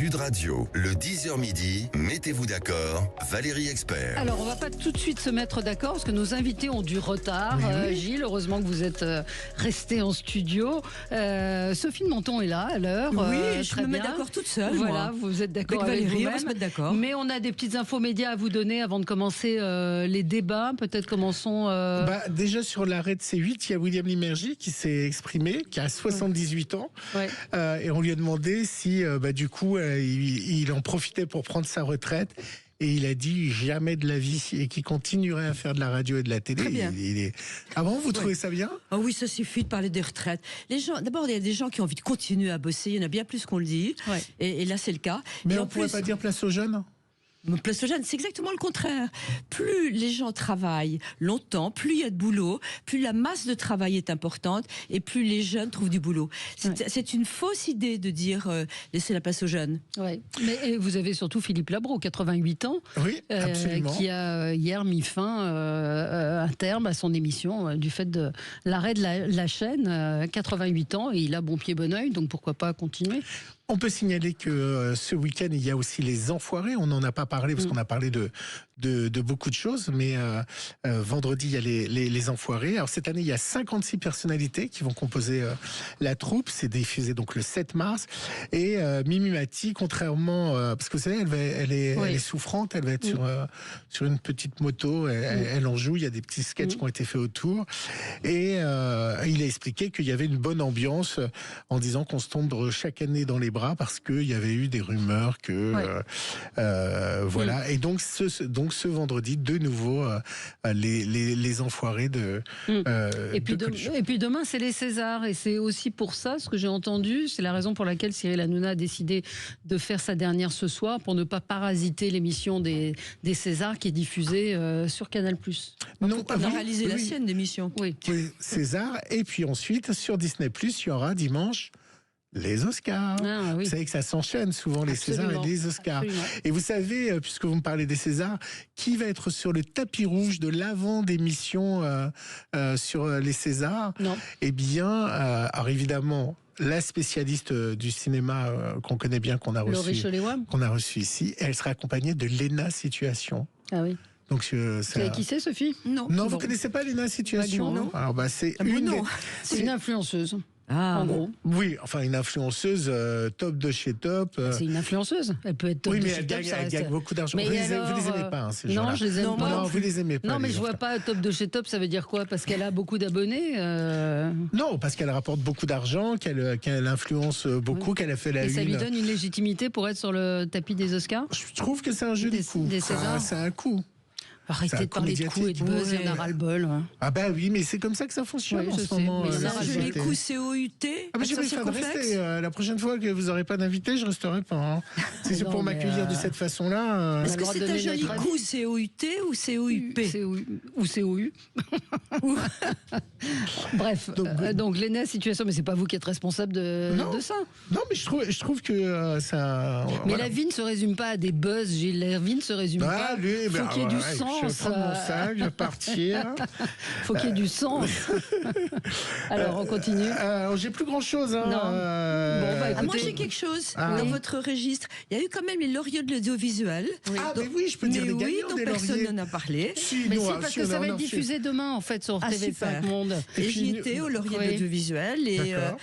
Sud Radio, le 10h midi, mettez-vous d'accord, Valérie Expert. Alors, on va pas tout de suite se mettre d'accord parce que nos invités ont du retard. Oui. Gilles, heureusement que vous êtes resté en studio. Sophie de Menton est là à l'heure. Oui, je très me mets bien. d'accord toute seule. Voilà, moi. vous êtes d'accord Avec avec Valérie, vous-même. on va se mettre d'accord. Mais on a des petites infos médias à vous donner avant de commencer les débats. Peut-être commençons. Déjà sur l'arrêt de C8, il y a William Limergy qui s'est exprimé, qui a 78 ans. Ouais. Et on lui a demandé si, du coup, il en profitait pour prendre sa retraite. Et il a dit jamais de la vie et qu'il continuerait à faire de la radio et de la télé. Très bien. Ah bon, vous trouvez ça bien? Ah oui, ça suffit de parler des retraites. Les gens, d'abord, il y a des gens qui ont envie de continuer à bosser. Il y en a bien plus qu'on le dit. Ouais. Et là, c'est le cas. Mais et on en ne pourrait plus, pas dire place aux jeunes? place aux jeunes, c'est exactement le contraire. Plus les gens travaillent longtemps, plus il y a de boulot, plus la masse de travail est importante et plus les jeunes trouvent du boulot. C'est une fausse idée de dire laisser la place aux jeunes. Ouais. Mais vous avez surtout Philippe Labro, 88 ans, Oui, absolument. qui a hier mis fin, un terme à son émission du fait de l'arrêt de la chaîne. 88 ans et il a bon pied bon oeil, donc pourquoi pas continuer. On peut signaler que ce week-end, il y a aussi les Enfoirés. On n'en a pas parlé parce qu'on a parlé de beaucoup de choses. Mais vendredi, il y a les Enfoirés. Alors cette année, il y a 56 personnalités qui vont composer la troupe. C'est diffusé donc le 7 mars. Et Mimi Mati, contrairement... parce que vous savez, elle est souffrante. Elle va être sur une petite moto. Elle en joue. Il y a des petits sketchs qui ont été faits autour. Et il a expliqué qu'il y avait une bonne ambiance en disant qu'on se tombe chaque année dans les bras parce qu'il y avait eu des rumeurs que voilà. Et donc ce vendredi de nouveau les Enfoirés de et puis demain c'est les Césars et c'est aussi pour ça ce que j'ai entendu, c'est la raison pour laquelle Cyril Hanouna a décidé de faire sa dernière ce soir pour ne pas parasiter l'émission des Césars qui est diffusée sur Canal+. Non, On a réalisé la sienne d'émission. Oui. César. Et puis ensuite sur Disney+, il y aura dimanche les Oscars. Ah, oui. Vous savez que ça s'enchaîne souvent, les Absolument. Césars et les Oscars. Absolument. Et vous savez, puisque vous me parlez des Césars, qui va être sur le tapis rouge de l'avant d'émission sur les Césars? Non. Eh bien, alors évidemment, la spécialiste du cinéma qu'on connaît bien, qu'on a Laurie Cholet-Wam. reçu ici, elle sera accompagnée de Léna Situation. Ah oui. Donc, Vous savez qui c'est, Sophie? Non. non, Bon. vous connaissez pas Léna Situation? Non. Alors, c'est Ah bon, une. non. C'est une influenceuse. Ah, En gros. Oui, enfin une influenceuse top de chez top. C'est une influenceuse. Elle peut être top Oui, de mais chez elle top, gagne, ça elle reste- gagne beaucoup d'argent. Mais Vous les alors, aimez pas, ces non, gens-là. je les aime pas. Non, vous les aimez pas. Non, mais les je vois enfants. pas top de chez top, ça veut dire quoi? Parce qu'elle a beaucoup d'abonnés Non, parce qu'elle rapporte beaucoup d'argent, qu'elle influence beaucoup, qu'elle a fait la et ça lui une. donne une légitimité pour être sur le tapis des Oscars? Je trouve que c'est un jeu Des- des coups. des Césars. C'est un coup. Arrêtez C'est de parler de un coups et de coup buzz, il y en a médiatique. ral-le-bol. hein. Ah bah oui, mais c'est comme ça que ça fonctionne Oui, en je ce sais, moment. mais c'est la un société. joli coup COUT. Ah bah j'ai ça, pas c'est de complexe. rester. La prochaine fois que vous n'aurez pas d'invité, je resterai pas. hein. Si c'est Non, pour mais, m'accueillir de cette façon-là. On a Est-ce le que droit de c'est un donner joli notre coup COUT ou COUP? Ou COU. Bref, donc Léna Situation, mais c'est pas vous qui êtes responsable de ça. Non, mais je trouve que ça. Mais voilà. la vie ne se résume pas à des buzz, Gilles. La vie ne se résume pas. Allez, Faut qu'il y ait du sens. Je vais prendre mon sac, je vais partir. Faut qu'il y ait du sens. Alors, on continue. J'ai plus grand-chose. Hein. Non. Bon, bah, Ah, moi écoutez- j'ai quelque chose Ah. dans Oui. votre registre. Il y a eu quand même les lauréats de l'audiovisuel. Ah, mais oui, je peux dire les oui, gagnants dont des personne lauriers. n'en a parlé. Si, Mais nous, si, ah, parce si, que on ça en va a être reçu. diffusé demain, en fait, sur Ah, TV5 super. Monde. Et Et puis, j'y étais au lauréat oui. de l'audiovisuel. Et D'accord.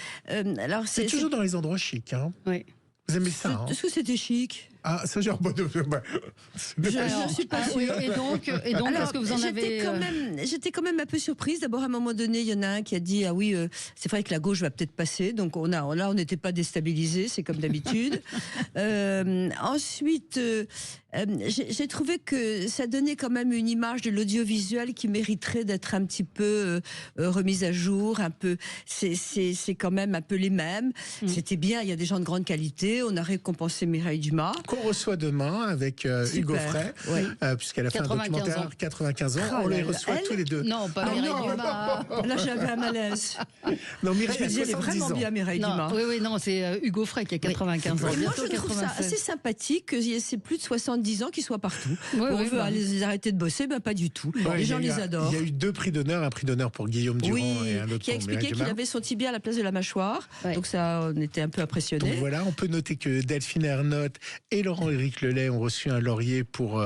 alors C'est toujours dans les endroits chics. Hein. Oui. Vous aimez ça hein. Est-ce que c'était chic? Ah, ça, genre, Je suis pas sûre. Et donc, Alors, est-ce que vous en avez... J'étais quand même un peu surprise. D'abord, à un moment donné, il y en a un qui a dit ah oui, c'est vrai que la gauche va peut-être passer. Donc on n'était pas déstabilisés, c'est comme d'habitude. Ensuite, j'ai trouvé que ça donnait quand même une image de l'audiovisuel qui mériterait d'être un petit peu remise à jour. Un peu, c'est quand même un peu les mêmes. C'était bien. Il y a des gens de grande qualité. On a récompensé Mireille Dumas. qu'on reçoit demain avec Hugo Frey, puisqu'elle a fait un documentaire 95 ans. On les reçoit tous les deux. Non, pas Mireille Dumas. Là, j'avais un malaise. Non, Mireille, Je me disais, elle est vraiment bien, Mireille Dumas. Oui, non, c'est Hugo Frey qui a 95 ans. Et moi, je trouve ça assez sympathique que c'est plus de 70 ans qu'ils soient partout. On veut les arrêter de bosser, pas du tout. Les gens les adorent. Il y a eu 2 prix d'honneur, un prix d'honneur pour Guillaume Durand et un autre qui a expliqué qu'il avait son tibia à la place de la mâchoire. Donc ça, on était un peu impressionnés. Donc voilà, on peut noter que Delphine Ernotte et Laurent-Éric Lelay ont reçu un laurier pour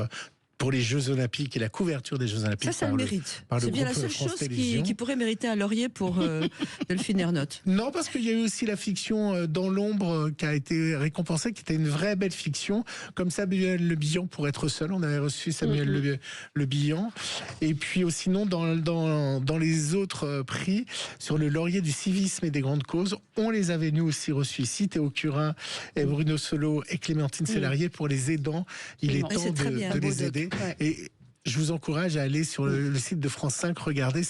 les Jeux Olympiques et la couverture des Jeux Olympiques. Ça le mérite. C'est bien la seule chose qui pourrait mériter un laurier pour Delphine Ernotte. Non, parce qu'il y a eu aussi la fiction Dans l'ombre qui a été récompensée, qui était une vraie belle fiction. Comme Samuel Le Bihan pour être seul. On avait reçu Samuel Le Bihan. Et puis sinon, dans les autres prix, sur le laurier du civisme et des grandes causes, on les avait nous aussi reçus ici. Théo Curin et Bruno Solo et Clémentine Sélarié pour les aidants. Il est temps de les aider. Et je vous encourage à aller sur le site de France 5, regarder,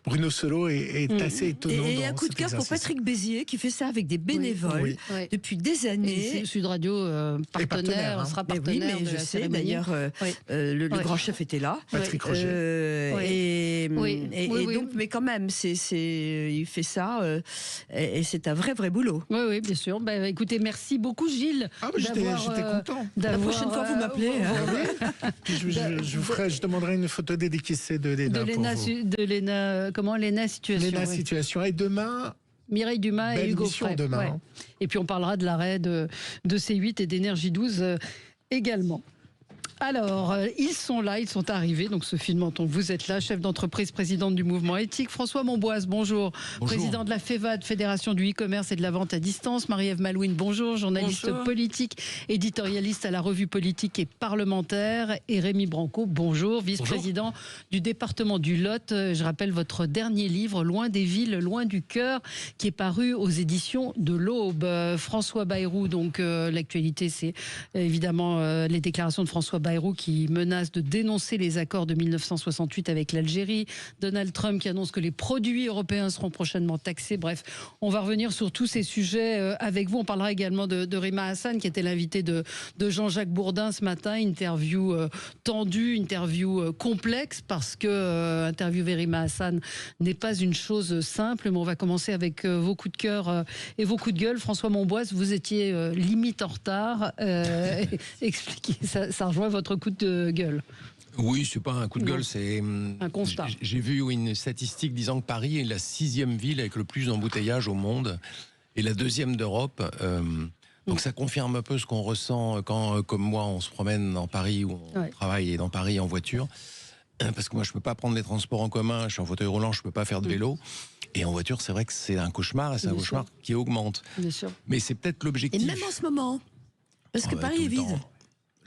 Bruno Solo est assez étonnant. Et un coup de cœur pour Patrick Bézier qui fait ça avec des bénévoles depuis des années. Et Sud Radio partenaire, sera partenaire. Oui, mais je sais, d'ailleurs, le grand chef était là. Patrick Roger. Et donc, mais quand même, il fait ça et c'est un vrai boulot. Oui, bien sûr. Écoutez, merci beaucoup Gilles. J'étais content. La prochaine fois, vous m'appelez. Je demanderai une photo dédicacée de Léna. De Léna, comment Léna Situation. Léna Situation. Et demain, Mireille Dumas et Hugo Frey. Demain. Et puis on parlera de l'arrêt de C8 et d'Énergie 12 également. Alors, ils sont là, ils sont arrivés. Donc, Sophie de Menton, vous êtes là, chef d'entreprise, présidente du mouvement éthique. François Monboise, bonjour. Président de la FEVAD, Fédération du e-commerce et de la vente à distance. Marie-Ève Malouine, bonjour. Journaliste politique, éditorialiste à la revue politique et parlementaire. Et Rémi Branco, bonjour. Vice-président du département du Lot. Je rappelle votre dernier livre, Loin des villes, loin du cœur, qui est paru aux éditions de l'Aube. François Bayrou, donc l'actualité, c'est évidemment les déclarations de François Bayrou qui menace de dénoncer les accords de 1968 avec l'Algérie, Donald Trump qui annonce que les produits européens seront prochainement taxés. Bref, on va revenir sur tous ces sujets avec vous. On parlera également de Rima Hassan qui était l'invité de Jean-Jacques Bourdin ce matin. Interview tendue, interview complexe parce que interviewer Rima Hassan n'est pas une chose simple. Mais on va commencer avec vos coups de cœur et vos coups de gueule. François Monboise, vous étiez limite en retard. Expliquez, ça rejoint votre coup de gueule. Oui, c'est pas un coup de gueule, c'est un constat. J'ai vu une statistique disant que Paris est la 6e ville avec le plus d'embouteillages au monde et la 2e d'Europe. Donc ça confirme un peu ce qu'on ressent quand, comme moi, on se promène dans Paris ou on travaille dans Paris en voiture. Parce que moi, je peux pas prendre les transports en commun, je suis en fauteuil roulant, je peux pas faire de vélo. Et en voiture, c'est vrai que c'est un cauchemar, et c'est un cauchemar qui augmente. Bien sûr. Mais c'est peut-être l'objectif. Et même en ce moment, parce que Paris est vide.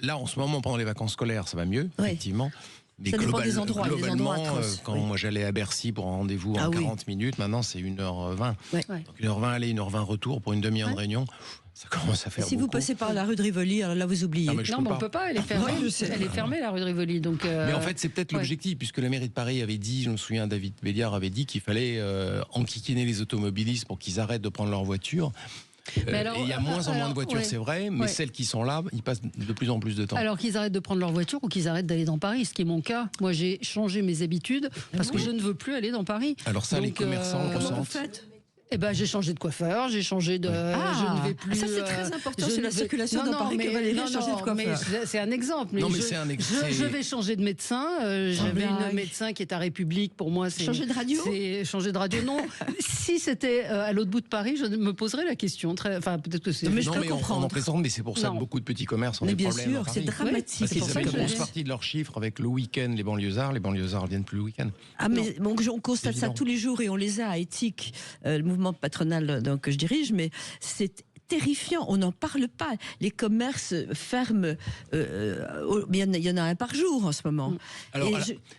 Là, en ce moment, pendant les vacances scolaires, ça va mieux, effectivement. Mais ça dépend des endroits. Globalement, quand moi j'allais à Bercy pour un rendez-vous en 40 minutes, maintenant c'est 1h20. Donc 1h20 aller, 1h20 retour pour une demi-heure de réunion. Ça commence à faire Si beaucoup. vous passez par la rue de Rivoli, alors là vous oubliez. Non, mais on peut pas, elle est fermée. Elle est fermée, la rue de Rivoli. Donc mais en fait, c'est peut-être l'objectif, puisque la mairie de Paris avait dit, je me souviens, David Béliard avait dit qu'il fallait enquiquiner les automobilistes pour qu'ils arrêtent de prendre leur voiture. Alors, et il y a moins en moins de voitures, c'est vrai, mais celles qui sont là, ils passent de plus en plus de temps. Alors qu'ils arrêtent de prendre leur voiture ou qu'ils arrêtent d'aller dans Paris, ce qui est mon cas. Moi, j'ai changé mes habitudes parce que je ne veux plus aller dans Paris. Alors ça, les commerçants le ressentent. Eh ben, j'ai changé de coiffeur, j'ai changé de. Je ne vais plus. Ça, c'est très important sur la circulation dans Paris que Valérie a changé de coiffeur. C'est un exemple. Non, mais c'est un exemple. Je vais changer de médecin. J'avais une médecin qui est à République. Pour moi, c'est. Changer de radio. C'est changer de radio. Non. Si c'était à l'autre bout de Paris, je me poserais la question. Enfin, peut-être que c'est. Mais je peux comprendre. On en présente, mais c'est pour ça que beaucoup de petits commerces ont des problèmes. Mais bien sûr, c'est dramatique. Parce qu'ils avaient une grosse partie de leurs chiffres avec le week-end, les banlieusards viennent plus le week-end. Ah, mais on constate ça tous les jours et on les a à Éthique, le mouvement patronal donc, que je dirige, mais c'est terrifiant, on n'en parle pas. Les commerces ferment, il y en a un par jour en ce moment. Alors,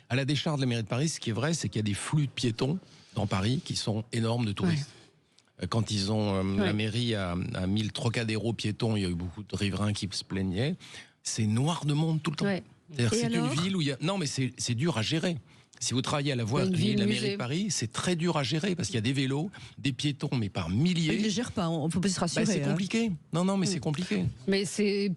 à la décharge de la mairie de Paris, ce qui est vrai, c'est qu'il y a des flux de piétons dans Paris qui sont énormes de touristes. Quand ils ont la mairie a mis le Trocadéro piéton, il y a eu beaucoup de riverains qui se plaignaient. C'est noir de monde tout le temps. C'est une ville où il y a... Non, mais c'est dur à gérer. Si vous travaillez à la voirie de la mairie de Paris, c'est très dur à gérer parce qu'il y a des vélos, des piétons, mais par milliers. Ils ne les gèrent pas, on peut pas se rassurer. C'est compliqué. Non, mais c'est compliqué. Mais et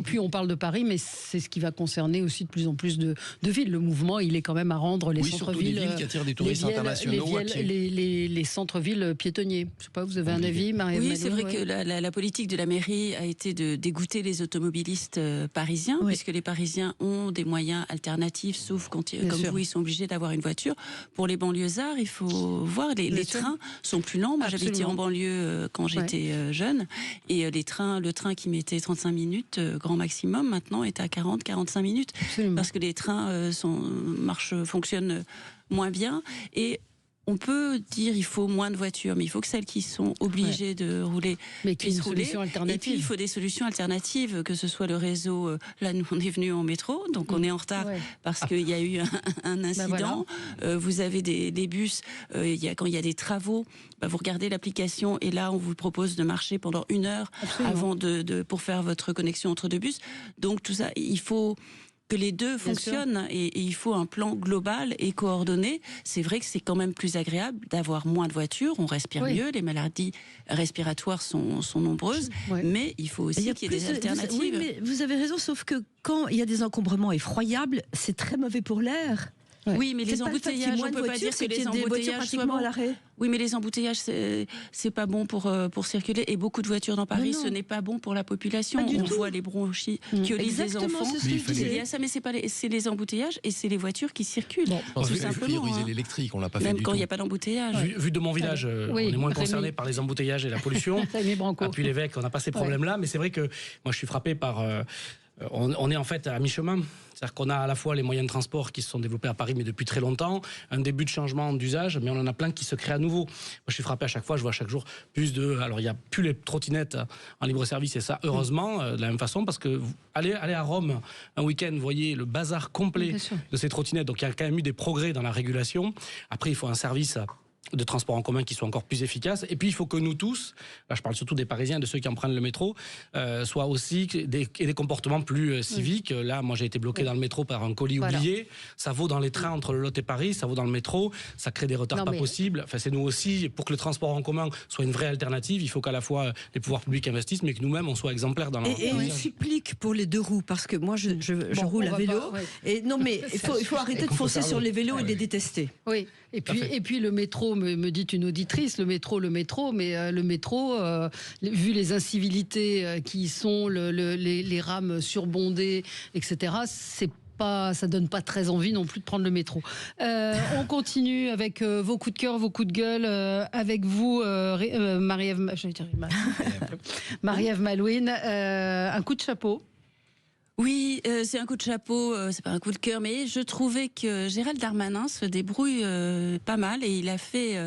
puis on parle de Paris, mais c'est ce qui va concerner aussi de plus en plus de villes. Le mouvement, il est quand même à rendre les centres-villes. Des villes qui attirent des touristes internationaux. Les centres-villes piétonniers. Je sais pas, vous avez un avis, Marie-Ève Oui, Malouine, c'est vrai que la politique de la mairie a été de dégoûter les automobilistes parisiens, puisque les Parisiens ont des moyens alternatifs, sauf quand, comme vous, ils sont obligés d'avoir une voiture. Pour les banlieusards, il faut voir, les trains sont plus lents. Moi, j'habitais en banlieue quand j'étais jeune, et le train qui mettait 35 minutes, grand maximum, maintenant est à 40-45 minutes, parce que les trains fonctionnent moins bien. Et on peut dire il faut moins de voitures, mais il faut que celles qui sont obligées de rouler puissent rouler. Et puis il faut des solutions alternatives, que ce soit le réseau. Là, nous on est venu en métro, donc on est en retard parce qu'il y a eu un incident. Vous avez des bus. Quand il y a des travaux, vous regardez l'application et là on vous propose de marcher pendant 1 heure avant pour faire votre connexion entre 2 bus. Donc tout ça, il faut que les deux fonctionnent et il faut un plan global et coordonné. C'est vrai que c'est quand même plus agréable d'avoir moins de voitures, on respire mieux, les maladies respiratoires sont nombreuses, mais il faut aussi qu'il y ait des alternatives. Oui, mais vous avez raison, sauf que quand il y a des encombrements effroyables, c'est très mauvais pour l'air. Oui, mais les embouteillages, on ne peut pas dire que les embouteillages soient bons. Oui, mais les embouteillages, c'est pas bon pour circuler. Et beaucoup de voitures dans Paris, ce n'est pas bon pour la population. On voit les bronchiolis des enfants. Il y a ça, mais c'est les embouteillages et c'est les voitures qui circulent. Il faut prioriser l'électrique, on l'a pas fait même du quand il tout. n'y a pas d'embouteillage. Vu de mon village, on est moins concerné par les embouteillages et la pollution. Puis l'évêque, on n'a pas ces problèmes-là. Mais c'est vrai que moi, je suis frappé par... on est en fait à mi-chemin. C'est-à-dire qu'on a à la fois les moyens de transport qui se sont développés à Paris, mais depuis très longtemps, un début de changement d'usage, mais on en a plein qui se créent à nouveau. Moi, je suis frappé à chaque fois, je vois chaque jour plus de... Alors, il n'y a plus les trottinettes en libre-service, et ça, heureusement, de la même façon, parce que allez à Rome un week-end, vous voyez le bazar complet de ces trottinettes. Donc, il y a quand même eu des progrès dans la régulation. Après, il faut un service de transport en commun qui soit encore plus efficace. Et puis, il faut que nous tous, là je parle surtout des Parisiens, de ceux qui en prennent le métro, soient aussi des comportements plus civiques. Là, moi, j'ai été bloqué dans le métro par un colis oublié. Ça vaut dans les trains entre le Lot et Paris, ça vaut dans le métro, ça crée des retards pas possibles. Enfin, c'est nous aussi, pour que le transport en commun soit une vraie alternative, il faut qu'à la fois les pouvoirs publics investissent, mais que nous-mêmes, on soit exemplaires dans Et une supplique pour les 2 roues, parce que moi, je roule à vélo. Et non, mais il faut arrêter de foncer sur les vélos et de les détester. Oui, et puis le métro, me dit une auditrice, le métro, mais le métro, vu les incivilités qui y sont, les rames surbondées, etc., ça donne pas très envie non plus de prendre le métro. On continue avec vos coups de cœur, vos coups de gueule, avec vous, Marie-Ève Malouine, un coup de chapeau. Oui, c'est un coup de chapeau, c'est pas un coup de cœur, mais je trouvais que Gérald Darmanin se débrouille pas mal et il a fait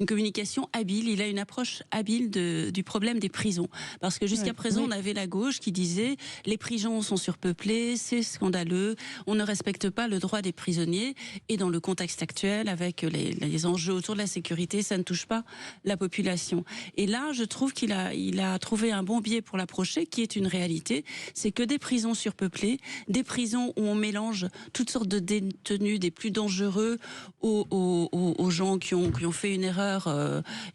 une communication habile, il a une approche habile du problème des prisons. Parce que jusqu'à présent, on avait la gauche qui disait les prisons sont surpeuplées, c'est scandaleux, on ne respecte pas le droit des prisonniers et dans le contexte actuel, avec les enjeux autour de la sécurité, ça ne touche pas la population. Et là, je trouve qu'il a trouvé un bon biais pour l'approcher, qui est une réalité, c'est que des prisons surpeuplées, des prisons où on mélange toutes sortes de détenus, des plus dangereux aux gens qui ont fait une erreur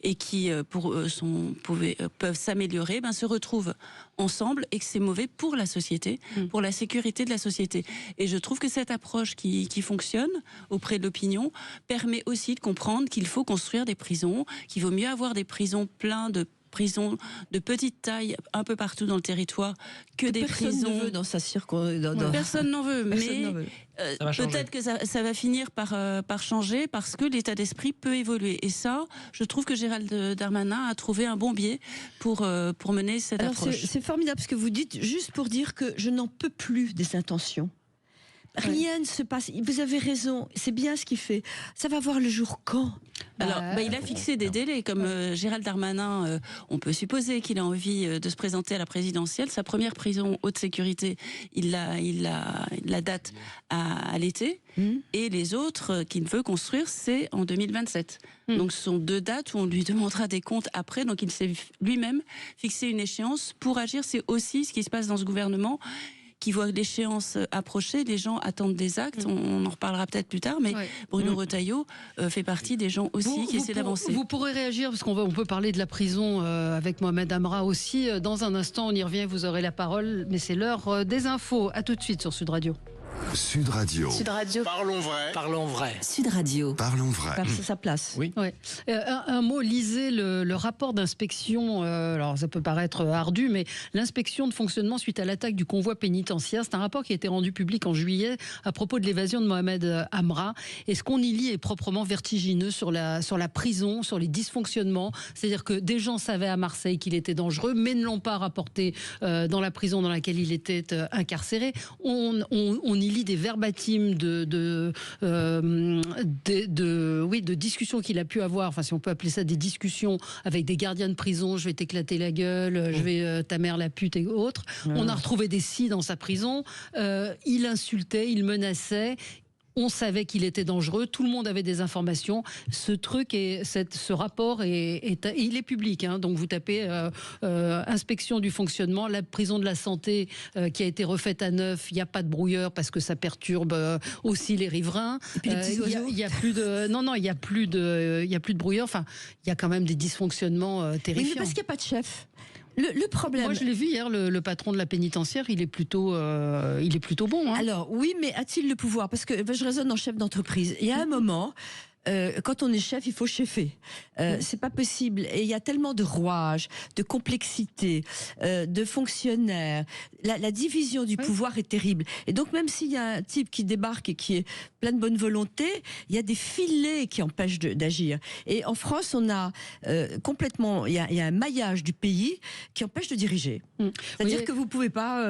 et qui peuvent s'améliorer, se retrouvent ensemble et que c'est mauvais pour la société, pour la sécurité de la société. Et je trouve que cette approche qui fonctionne auprès de l'opinion permet aussi de comprendre qu'il faut construire des prisons, qu'il vaut mieux avoir des prisons pleines de prisons de petite taille un peu partout dans le territoire que des prisons. Personne ne veut dans sa circonscription. Personne n'en veut, mais peut-être que ça va finir par changer parce que l'état d'esprit peut évoluer. Et ça, je trouve que Gérald Darmanin a trouvé un bon biais pour mener cette approche. C'est formidable ce que vous dites, juste pour dire que je n'en peux plus des intentions. Rien ne se passe. Vous avez raison. C'est bien ce qu'il fait. Ça va voir le jour quand ? Alors, il a fixé des délais. Comme Gérald Darmanin, on peut supposer qu'il a envie de se présenter à la présidentielle. Sa première prison haute sécurité, il la date à l'été. Et les autres qu'il veut construire, c'est en 2027. Donc, ce sont 2 dates où on lui demandera des comptes après. Donc, il s'est lui-même fixé une échéance pour agir. C'est aussi ce qui se passe dans ce gouvernement. qui voient l'échéance approcher, les gens attendent des actes. On en reparlera peut-être plus tard, mais Bruno Retailleau fait partie des gens aussi qui essaient d'avancer. Vous pourrez réagir, parce qu'on peut parler de la prison avec Mohamed Amra aussi. Dans un instant, on y revient, vous aurez la parole, mais c'est l'heure des infos. À tout de suite sur Sud Radio. Sud Radio. Sud Radio. Parlons vrai. Parlons vrai. Sud Radio. Parlons vrai. C'est sa place. Oui. Ouais. Un mot, lisez le rapport d'inspection. Alors, ça peut paraître ardu, mais l'inspection de fonctionnement suite à l'attaque du convoi pénitentiaire, c'est un rapport qui a été rendu public en juillet à propos de l'évasion de Mohamed Amra. Et ce qu'on y lit est proprement vertigineux sur la prison, sur les dysfonctionnements. C'est-à-dire que des gens savaient à Marseille qu'il était dangereux, mais ne l'ont pas rapporté dans la prison dans laquelle il était incarcéré. On y lit des verbatims de discussions qu'il a pu avoir, enfin si on peut appeler ça des discussions avec des gardiens de prison, je vais t'éclater la gueule, je vais ta mère la pute et autres. On a retrouvé des scies dans sa prison, il insultait, il menaçait. On savait qu'il était dangereux, tout le monde avait des informations. Ce rapport il est public, hein, donc vous tapez inspection du fonctionnement, la prison de la santé qui a été refaite à neuf, il n'y a pas de brouilleur parce que ça perturbe aussi les riverains. Il y a plus de brouilleur. Enfin, il y a quand même des dysfonctionnements terrifiants. Oui, mais parce qu'il n'y a pas de chef. Le problème. Moi, je l'ai vu hier, le patron de la pénitentiaire, il est plutôt bon. Hein. Alors, oui, mais a-t-il le pouvoir? Parce que je raisonne en chef d'entreprise. Il y a un moment. Quand on est chef, il faut chefer. C'est pas possible. Et il y a tellement de rouages, de complexité, de fonctionnaires. La division du pouvoir est terrible. Et donc, même s'il y a un type qui débarque et qui est plein de bonne volonté, il y a des filets qui empêchent d'agir. Et en France, on a complètement... Il y a un maillage du pays qui empêche de diriger. C'est-à-dire que vous pouvez pas...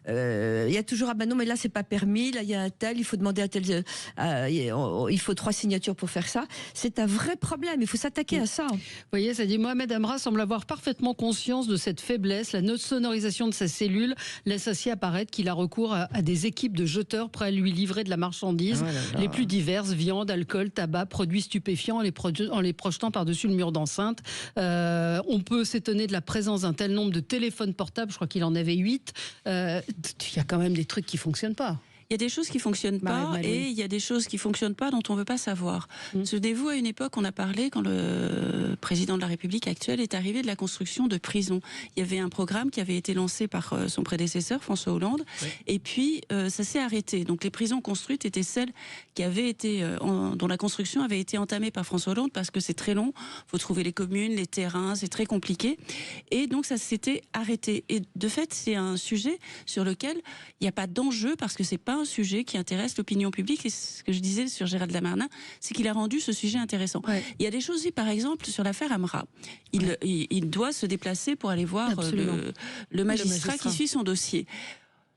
il y a toujours... Ah ben non, mais là, c'est pas permis. Là, il y a un tel, il faut demander à tel... il faut 3 signatures pour faire ça. C'est un vrai problème. Il faut s'attaquer à ça. Vous voyez, ça dit Mohamed Amra semble avoir parfaitement conscience de cette faiblesse. La sonorisation de sa cellule laisse ainsi apparaître qu'il a recours à des équipes de jeteurs prêts à lui livrer de la marchandise, les plus diverses, viande, alcool, tabac, produits stupéfiants, en les projetant par-dessus le mur d'enceinte. On peut s'étonner de la présence d'un tel nombre de téléphones portables. Je crois qu'il en avait 8. Il y a quand même des trucs qui fonctionnent pas. Il y a des choses qui ne fonctionnent pas et il y a des choses qui ne fonctionnent pas dont on ne veut pas savoir. Souvenez-vous, à une époque, on a parlé, quand le président de la République actuelle est arrivé, de la construction de prisons. Il y avait un programme qui avait été lancé par son prédécesseur, François Hollande, et puis ça s'est arrêté. Donc les prisons construites étaient celles qui avaient été, dont la construction avait été entamée par François Hollande, parce que c'est très long, il faut trouver les communes, les terrains, c'est très compliqué. Et donc ça s'était arrêté. Et de fait, c'est un sujet sur lequel il n'y a pas d'enjeu, parce que c'est pas un sujet qui intéresse l'opinion publique. Et ce que je disais sur Gérald Darmanin, c'est qu'il a rendu ce sujet intéressant. Il y a des choses, par exemple, sur l'affaire Amra. Il doit se déplacer pour aller voir le magistrat qui suit son dossier.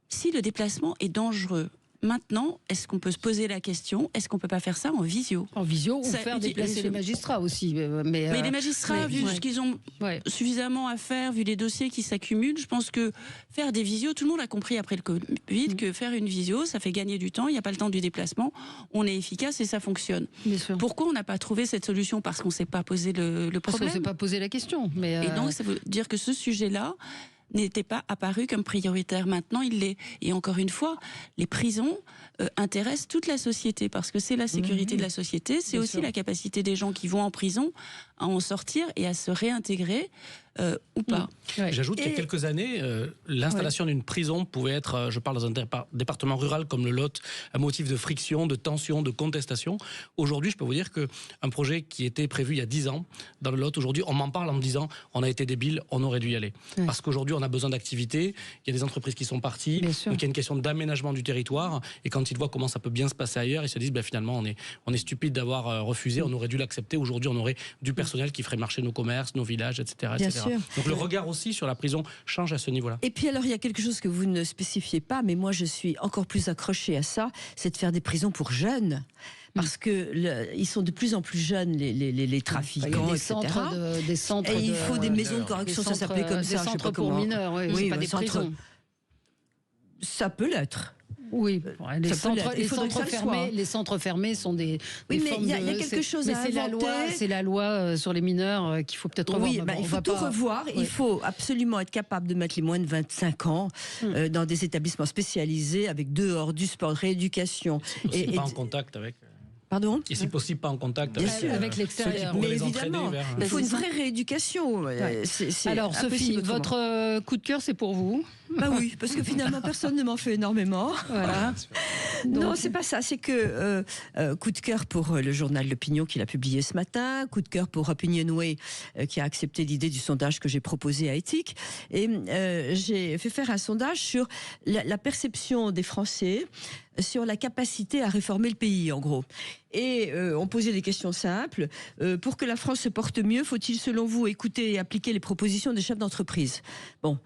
Si le déplacement est dangereux, maintenant, est-ce qu'on peut se poser la question, est-ce qu'on peut pas faire ça en visio? En visio, ou faire déplacer les magistrats aussi. Mais les magistrats, vu ce qu'ils ont suffisamment à faire, vu les dossiers qui s'accumulent, je pense que faire des visios, tout le monde a compris après le Covid que faire une visio, ça fait gagner du temps, il n'y a pas le temps du déplacement, on est efficace et ça fonctionne. Pourquoi on n'a pas trouvé cette solution? Parce qu'on ne s'est pas posé le problème. Parce qu'on ne s'est pas posé la question. Et donc, ça veut dire que ce sujet-là n'était pas apparu comme prioritaire. Maintenant, il l'est. Et encore une fois, les prisons intéressent toute la société, parce que c'est la sécurité de la société, c'est aussi la capacité des gens qui vont en prison à en sortir et à se réintégrer ou pas. J'ajoute qu'il y a quelques années, l'installation d'une prison pouvait être, je parle dans un département rural comme le Lot, un motif de friction, de tension, de contestation. Aujourd'hui, je peux vous dire qu'un projet qui était prévu il y a 10 ans dans le Lot, aujourd'hui, on m'en parle en me disant on a été débile, on aurait dû y aller. Parce qu'aujourd'hui, on a besoin d'activité, il y a des entreprises qui sont parties, donc il y a une question d'aménagement du territoire, et quand ils voient comment ça peut bien se passer ailleurs, ils se disent finalement on est stupide d'avoir refusé, on aurait dû l'accepter, aujourd'hui on aurait du personnel qui ferait marcher nos commerces, nos villages, etc. Donc le regard aussi sur la prison change à ce niveau-là. Et puis alors il y a quelque chose que vous ne spécifiez pas, mais moi je suis encore plus accrochée à ça, c'est de faire des prisons pour jeunes. Parce que ils sont de plus en plus jeunes, les trafiquants, etc. Des centres et il faut des maisons de correction, ça s'appelait comme ça. Des centres pour mineurs, pas des prisons. Ça peut l'être. Oui, les centres fermés sont des. Oui, mais il y a quelque chose à inventer. C'est la loi sur les mineurs qu'il faut peut-être revoir. Oui, il faut tout revoir. Oui. Il faut absolument être capable de mettre les moins de 25 ans dans des établissements spécialisés avec dehors du sport, rééducation. Et pas en contact avec. Pardon ? Et si possible, pas en contact avec l'extérieur. Mais évidemment, il faut une vraie rééducation. Ouais. Alors, Sophie, votre coup de cœur, c'est pour vous ? Bah oui, parce que finalement, personne ne m'en fait énormément. Voilà. Non, c'est pas ça. C'est que coup de cœur pour le journal L'Opinion qui l'a publié ce matin, coup de cœur pour Opinionway qui a accepté l'idée du sondage que j'ai proposé à Éthique. Et j'ai fait faire un sondage sur la perception des Français sur la capacité à réformer le pays, en gros. Et on posait des questions simples. Pour que la France se porte mieux, faut-il, selon vous, écouter et appliquer les propositions des chefs d'entreprise ? Bon,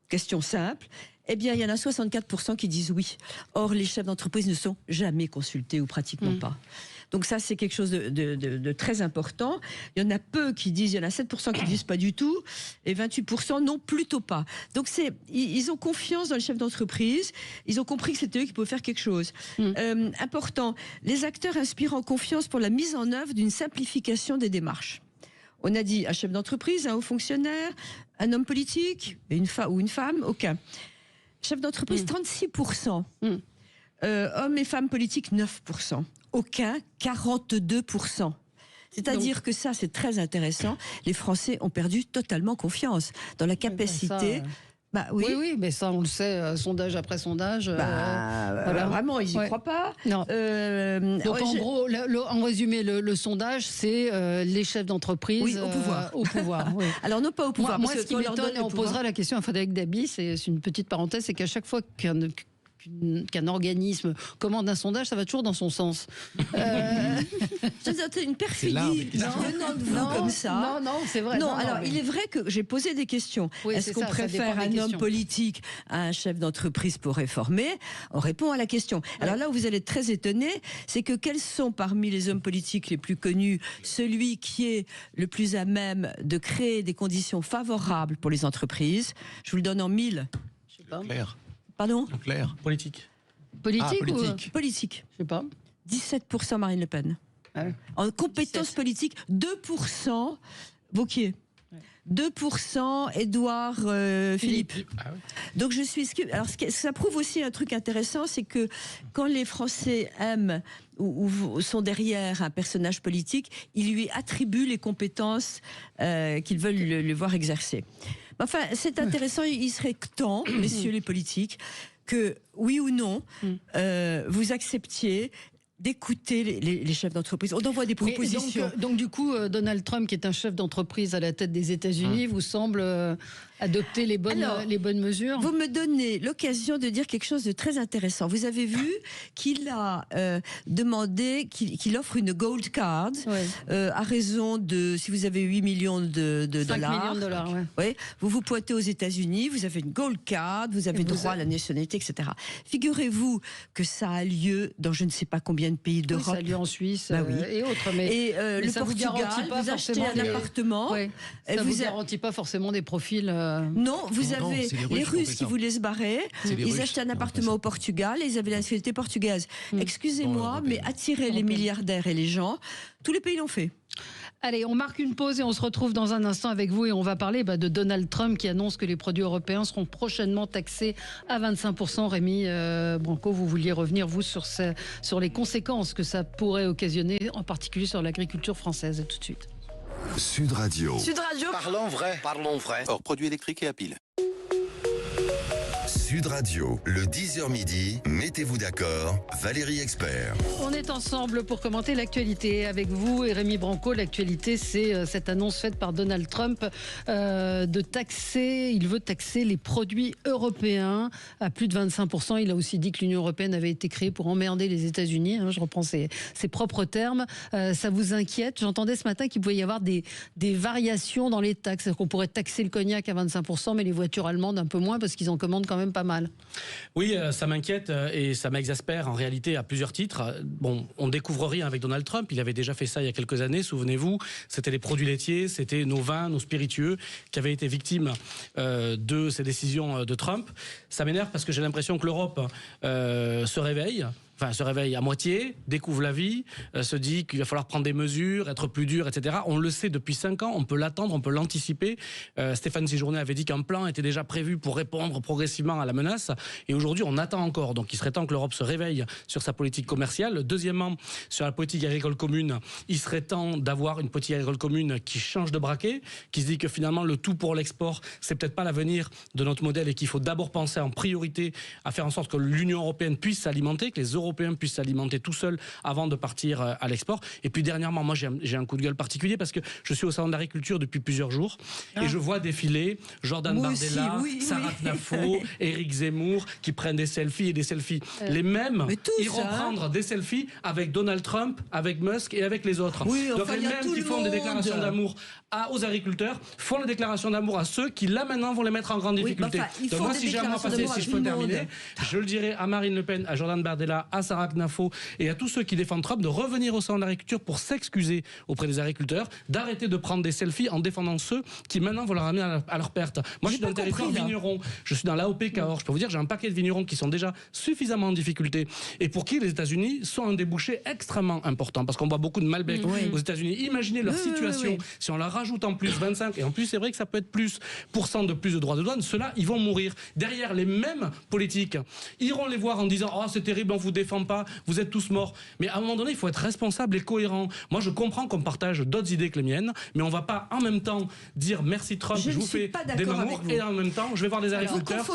question simple. Eh bien, il y en a 64% qui disent oui. Or, les chefs d'entreprise ne sont jamais consultés ou pratiquement pas. Donc ça, c'est quelque chose de très important. Il y en a peu qui disent, il y en a 7% qui disent pas du tout, et 28% non, plutôt pas. Donc ils ont confiance dans les chefs d'entreprise, ils ont compris que c'était eux qui pouvaient faire quelque chose. Important, les acteurs inspirent en confiance pour la mise en œuvre d'une simplification des démarches. On a dit un chef d'entreprise, un haut fonctionnaire, un homme politique, ou une femme, aucun. Chef d'entreprise, 36%. Hommes et femmes politiques, 9%. Aucun, 42%. C'est-à-dire que ça, c'est très intéressant. Les Français ont perdu totalement confiance dans la capacité... Oui, mais ça, on le sait, sondage après sondage. Voilà. Vraiment, ils n'y croient pas. Non. Donc, en gros, en résumé, le sondage, c'est les chefs d'entreprise au pouvoir. Oui. Alors, non pas au pouvoir. Moi, ce qui m'étonne, et on posera la question à Frédéric Dabi, c'est une petite parenthèse, c'est qu'à chaque fois qu'un organisme commande un sondage, ça va toujours dans son sens. C'est une perfidie venant de vous comme ça. Non, c'est vrai. Non, alors il est vrai que j'ai posé des questions. Oui, est-ce qu'on préfère un homme politique à un chef d'entreprise pour réformer ? On répond à la question. Alors là où vous allez être très étonné, c'est que quels sont parmi les hommes politiques les plus connus celui qui est le plus à même de créer des conditions favorables pour les entreprises ? Je vous le donne en 1000. Je sais pas. Claire. Pardon ? Claire. Politique. Politique. Je sais pas. 17% Marine Le Pen. Ah ouais. En compétences politiques, 2% Wauquiez. 2% Édouard Philippe. Ah oui. Donc je suis... Alors ça prouve aussi un truc intéressant, c'est que quand les Français aiment ou sont derrière un personnage politique, ils lui attribuent les compétences qu'ils veulent le voir exercer. Enfin, c'est intéressant, il serait temps, messieurs les politiques, que, oui ou non, vous acceptiez d'écouter les chefs d'entreprise. On envoie des propositions. Donc du coup, Donald Trump, qui est un chef d'entreprise à la tête des États-Unis, vous semble adopter les bonnes mesures ? Vous me donnez l'occasion de dire quelque chose de très intéressant. Vous avez vu qu'il a demandé, qu'il offre une gold card à raison de, si vous avez 8 millions de dollars. 5 millions de dollars, oui. Vous vous pointez aux États-Unis, vous avez une gold card, vous avez droit à la nationalité, etc. Figurez-vous que ça a lieu dans je ne sais pas combien de pays d'Europe. Ça a lieu en Suisse et autres. Mais le Portugal, vous achetez un appartement. Ça ne vous garantit pas forcément des profils... Non, vous avez les Russes qui vous laissent barrer. Ils achètent un appartement au Portugal et ils avaient la nationalité portugaise. Excusez-moi, mais attirer les milliardaires et les gens, tous les pays l'ont fait. Allez, on marque une pause et on se retrouve dans un instant avec vous et on va parler de Donald Trump qui annonce que les produits européens seront prochainement taxés à 25%. Rémi Branco, vous vouliez revenir, vous, sur les conséquences que ça pourrait occasionner, en particulier sur l'agriculture française. À tout de suite. Sud Radio. Sud Radio. Parlons vrai. Hors produits électriques et à pile. Sud Radio, le 10h midi, mettez-vous d'accord, Valérie Expert. On est ensemble pour commenter l'actualité avec vous et Rémi Branco. L'actualité, c'est cette annonce faite par Donald Trump de taxer, il veut taxer les produits européens à plus de 25%. Il a aussi dit que l'Union européenne avait été créée pour emmerder les États-Unis. Je reprends ses propres termes. Ça vous inquiète ? J'entendais ce matin qu'il pouvait y avoir des variations dans les taxes. C'est-à-dire qu'on pourrait taxer le cognac à 25%, mais les voitures allemandes un peu moins parce qu'ils en commandent quand même pas pas mal. Oui, ça m'inquiète et ça m'exaspère en réalité à plusieurs titres. Bon, on découvre rien avec Donald Trump. Il avait déjà fait ça il y a quelques années, souvenez-vous. C'était les produits laitiers, c'était nos vins, nos spiritueux qui avaient été victimes de ces décisions de Trump. Ça m'énerve parce que j'ai l'impression que l'Europe se réveille à moitié, découvre la vie, se dit qu'il va falloir prendre des mesures, être plus dur, etc. On le sait depuis 5 ans, on peut l'attendre, on peut l'anticiper. Stéphane Séjourné avait dit qu'un plan était déjà prévu pour répondre progressivement à la menace. Et aujourd'hui, on attend encore. Donc il serait temps que l'Europe se réveille sur sa politique commerciale. Deuxièmement, sur la politique agricole commune, il serait temps d'avoir une politique agricole commune qui change de braquet, qui se dit que finalement le tout pour l'export, c'est peut-être pas l'avenir de notre modèle et qu'il faut d'abord penser en priorité à faire en sorte que l'Union européenne puisse s'alimenter, que les Européens puissent s'alimenter tout seuls avant de partir à l'export. Et puis dernièrement, moi j'ai un coup de gueule particulier parce que je suis au salon de l'agriculture depuis plusieurs jours et je vois défiler Jordan Bardella, Sarah Knafo, Éric Zemmour qui prennent des selfies et des selfies. Les mêmes iront prendre des selfies avec Donald Trump, avec Musk et avec les autres. Oui, donc les mêmes qui font des déclarations d'amour aux agriculteurs font les déclarations d'amour à ceux qui là maintenant vont les mettre en grande difficulté. Donc moi si j'ai un mois passé, si je peux terminer, je le dirai à Marine Le Pen, à Jordan Bardella, à Sarah Knafo et à tous ceux qui défendent Trump de revenir au salon de l'agriculture pour s'excuser auprès des agriculteurs, d'arrêter de prendre des selfies en défendant ceux qui maintenant vont leur ramener à leur perte. Moi je suis dans le territoire vigneron, je suis dans l'AOP Cahors, je peux vous dire j'ai un paquet de vignerons qui sont déjà suffisamment en difficulté et pour qui les États-Unis sont un débouché extrêmement important parce qu'on voit beaucoup de Malbec aux États-Unis. Imaginez leur situation si on leur rajoute en plus 25 et en plus c'est vrai que ça peut être plus % de plus de droits de douane, ceux-là ils vont mourir. Derrière les mêmes politiques iront les voir en disant oh c'est terrible on vous défend pas, vous êtes tous morts. Mais à un moment donné, il faut être responsable et cohérent. Moi, je comprends qu'on partage d'autres idées que les miennes, mais on va pas en même temps dire merci Trump, je vous fais des mamours, et en même temps, je vais voir des agriculteurs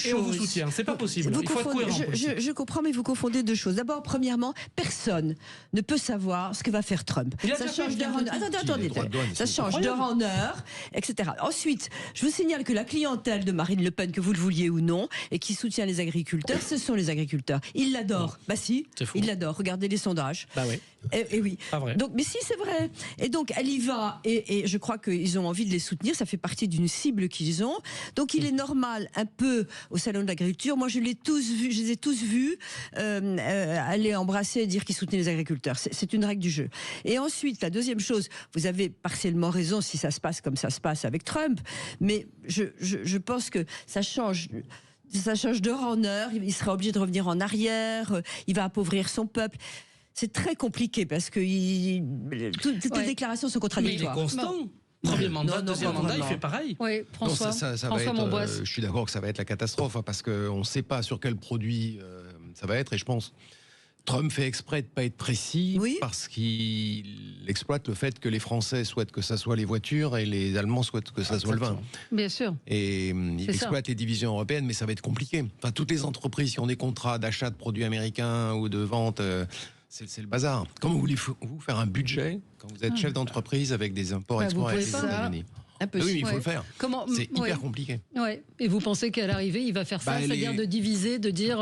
et on vous soutient. C'est pas possible. Il faut être cohérent. Je comprends, mais vous confondez deux choses. D'abord, premièrement, personne ne peut savoir ce que va faire Trump. Ça change d'heure en heure. Attendez. Ça change d'heure en heure, etc. Ensuite, je vous signale que la clientèle de Marine Le Pen, que vous le vouliez ou non, et qui soutient les agriculteurs, ce sont les agriculteurs. Ils l'adorent. Bah si. Il l'adore. Regardez les sondages. Bah oui. Et oui. Pas vrai. Donc, mais si, c'est vrai. Et donc, elle y va. Et je crois qu'ils ont envie de les soutenir. Ça fait partie d'une cible qu'ils ont. Donc, il est normal, un peu, au salon de l'agriculture. Moi, je les ai tous vus aller embrasser et dire qu'ils soutenaient les agriculteurs. C'est une règle du jeu. Et ensuite, la deuxième chose, vous avez partiellement raison si ça se passe comme ça se passe avec Trump. Mais je pense que ça change d'heure en heure, il sera obligé de revenir en arrière, il va appauvrir son peuple. C'est très compliqué parce que toutes les déclarations sont contradictoires. Mais il est constant. Premier mandat, deuxième mandat, il fait pareil. Oui, François, ça va être, je suis d'accord que ça va être la catastrophe parce qu'on ne sait pas sur quel produit ça va être et je pense Trump fait exprès de ne pas être précis parce qu'il exploite le fait que les Français souhaitent que ça soit les voitures et les Allemands souhaitent que ça soit le vin. Bien sûr. Et il exploite les divisions européennes, mais ça va être compliqué. Enfin, toutes les entreprises qui ont des contrats d'achat de produits américains ou de vente, c'est le bazar. Comment voulez-vous faire un budget quand vous êtes chef d'entreprise avec des imports-exports avec les États-Unis ? Oui, mais il faut le faire. C'est hyper compliqué. Ouais. Et vous pensez qu'à l'arrivée, il va faire ça, c'est-à-dire de diviser, de dire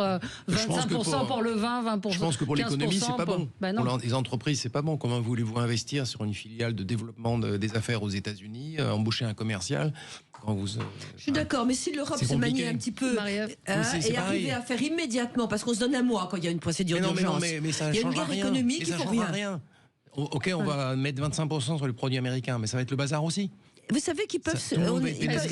25% pour le vin, 20%. Je pense que pour l'économie, c'est pas bon. Pour les entreprises, c'est pas bon. Comment voulez-vous investir sur une filiale de développement des affaires aux États-Unis, embaucher un commercial quand vous, Je suis d'accord, mais si l'Europe se manie un petit peu et arriver à faire immédiatement, parce qu'on se donne un mois quand il y a une procédure d'urgence, mais ça il y a une guerre économique, il faut rien. Ok, on va mettre 25% sur les produits américains, mais ça va être le bazar aussi. Vous savez qu'ils peuvent... Est-ce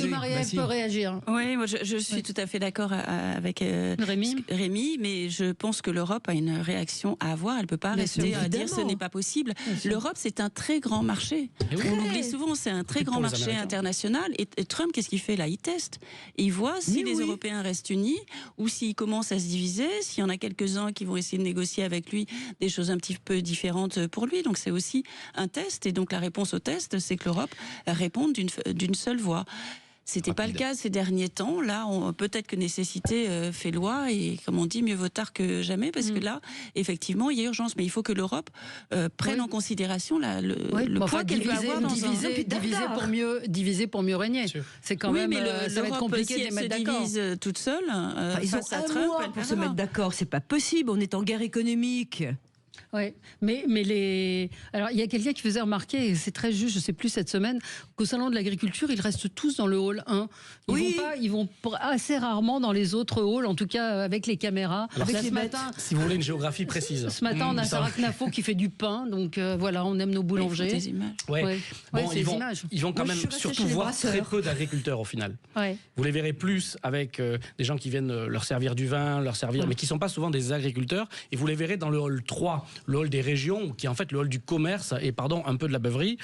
que Marie-Ève peut réagir? Oui, moi je suis tout à fait d'accord avec Rémi, mais je pense que l'Europe a une réaction à avoir. Elle ne peut pas rester à dire ce n'est pas possible. L'Europe, c'est un très grand marché. On l'oublie souvent, c'est un très grand marché international. Et Trump, qu'est-ce qu'il fait là? Il teste. Il voit si les Européens restent unis ou s'ils commencent à se diviser, s'il y en a quelques-uns qui vont essayer de négocier avec lui des choses un petit peu différentes pour lui. Donc c'est aussi un test. Et donc la réponse au test, c'est que l'Europe répond d'une seule voix. C'était pas le cas ces derniers temps. Là, peut-être que nécessité fait loi et, comme on dit, mieux vaut tard que jamais, parce que là, effectivement, il y a urgence. Mais il faut que l'Europe prenne en considération le poids qu'elle va avoir diviser pour mieux régner. C'est quand même ça va être compliqué de les mettre d'accord. Ils se divise toute seule ils ont un mois pour se mettre d'accord. C'est pas possible. On est en guerre économique. Oui, mais alors il y a quelqu'un qui faisait remarquer, et c'est très juste, je ne sais plus cette semaine, qu'au salon de l'agriculture, ils restent tous dans le hall 1. Ils vont assez rarement dans les autres halls, en tout cas avec les caméras. Alors, avec si vous voulez une géographie précise. Ce matin, on a Sarah Knafo qui fait du pain, donc voilà, on aime nos boulangers. Des images. Ouais. Bon, ils vont quand même surtout voir très peu d'agriculteurs au final. Ouais. Vous les verrez plus avec des gens qui viennent leur servir du vin, mais qui ne sont pas souvent des agriculteurs. Et vous les verrez dans le hall 3, le hall des régions, qui est en fait le hall du commerce et un peu de la beuverie,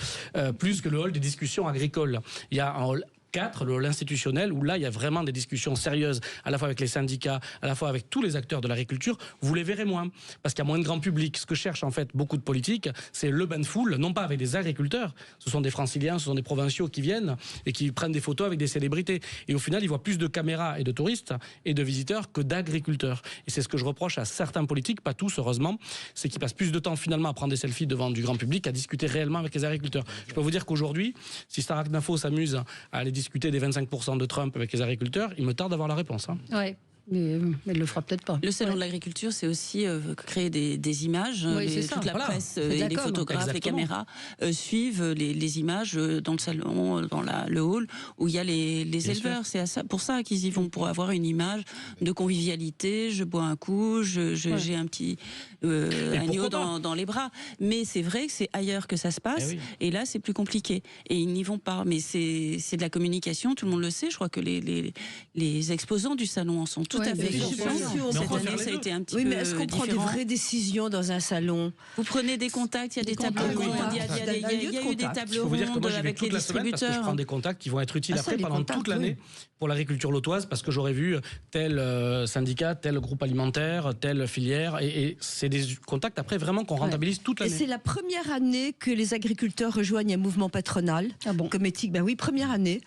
plus que le hall des discussions agricoles. Il y a un hall 4, le hall institutionnel, où là, il y a vraiment des discussions sérieuses, à la fois avec les syndicats, à la fois avec tous les acteurs de l'agriculture. Vous les verrez moins, parce qu'il y a moins de grand public. Ce que cherchent en fait beaucoup de politiques, c'est le bain de foule, non pas avec des agriculteurs, ce sont des franciliens, ce sont des provinciaux qui viennent et qui prennent des photos avec des célébrités. Et au final, ils voient plus de caméras et de touristes et de visiteurs que d'agriculteurs. Et c'est ce que je reproche à certains politiques, pas tous heureusement, c'est qu'ils passent plus de temps finalement à prendre des selfies devant du grand public qu'à discuter réellement avec les agriculteurs. Je peux vous dire qu'aujourd'hui, si Sarah Knafo s'amuse à aller discuter des 25% de Trump avec les agriculteurs, il me tarde d'avoir la réponse. Ouais. Mais elle le fera peut-être pas. Le salon de l'agriculture, c'est aussi créer des images. Toute la presse et les photographes, les caméras suivent les images dans le salon, dans le hall où il y a les éleveurs. C'est pour ça qu'ils y vont, pour avoir une image de convivialité. Je bois un coup, j'ai un petit agneau dans les bras. Mais c'est vrai que c'est ailleurs que ça se passe. Et là, c'est plus compliqué. Et ils n'y vont pas. Mais c'est de la communication, tout le monde le sait. Je crois que les exposants du salon en sont tout à fait conscients. Cette année, ça a été un petit peu mais est-ce qu'on prend des vraies décisions dans un salon? Vous prenez des contacts, il y a des tables rondes, il y a eu des tables rondes avec les distributeurs. Parce que je prends des contacts qui vont être utiles après pendant toute l'année pour l'agriculture lautoise, parce que j'aurais vu tel syndicat, tel groupe alimentaire, telle filière, et c'est des contacts après vraiment qu'on rentabilise toute l'année. Et c'est la première année que les agriculteurs rejoignent un mouvement patronal comme éthique. Ben oui, première année.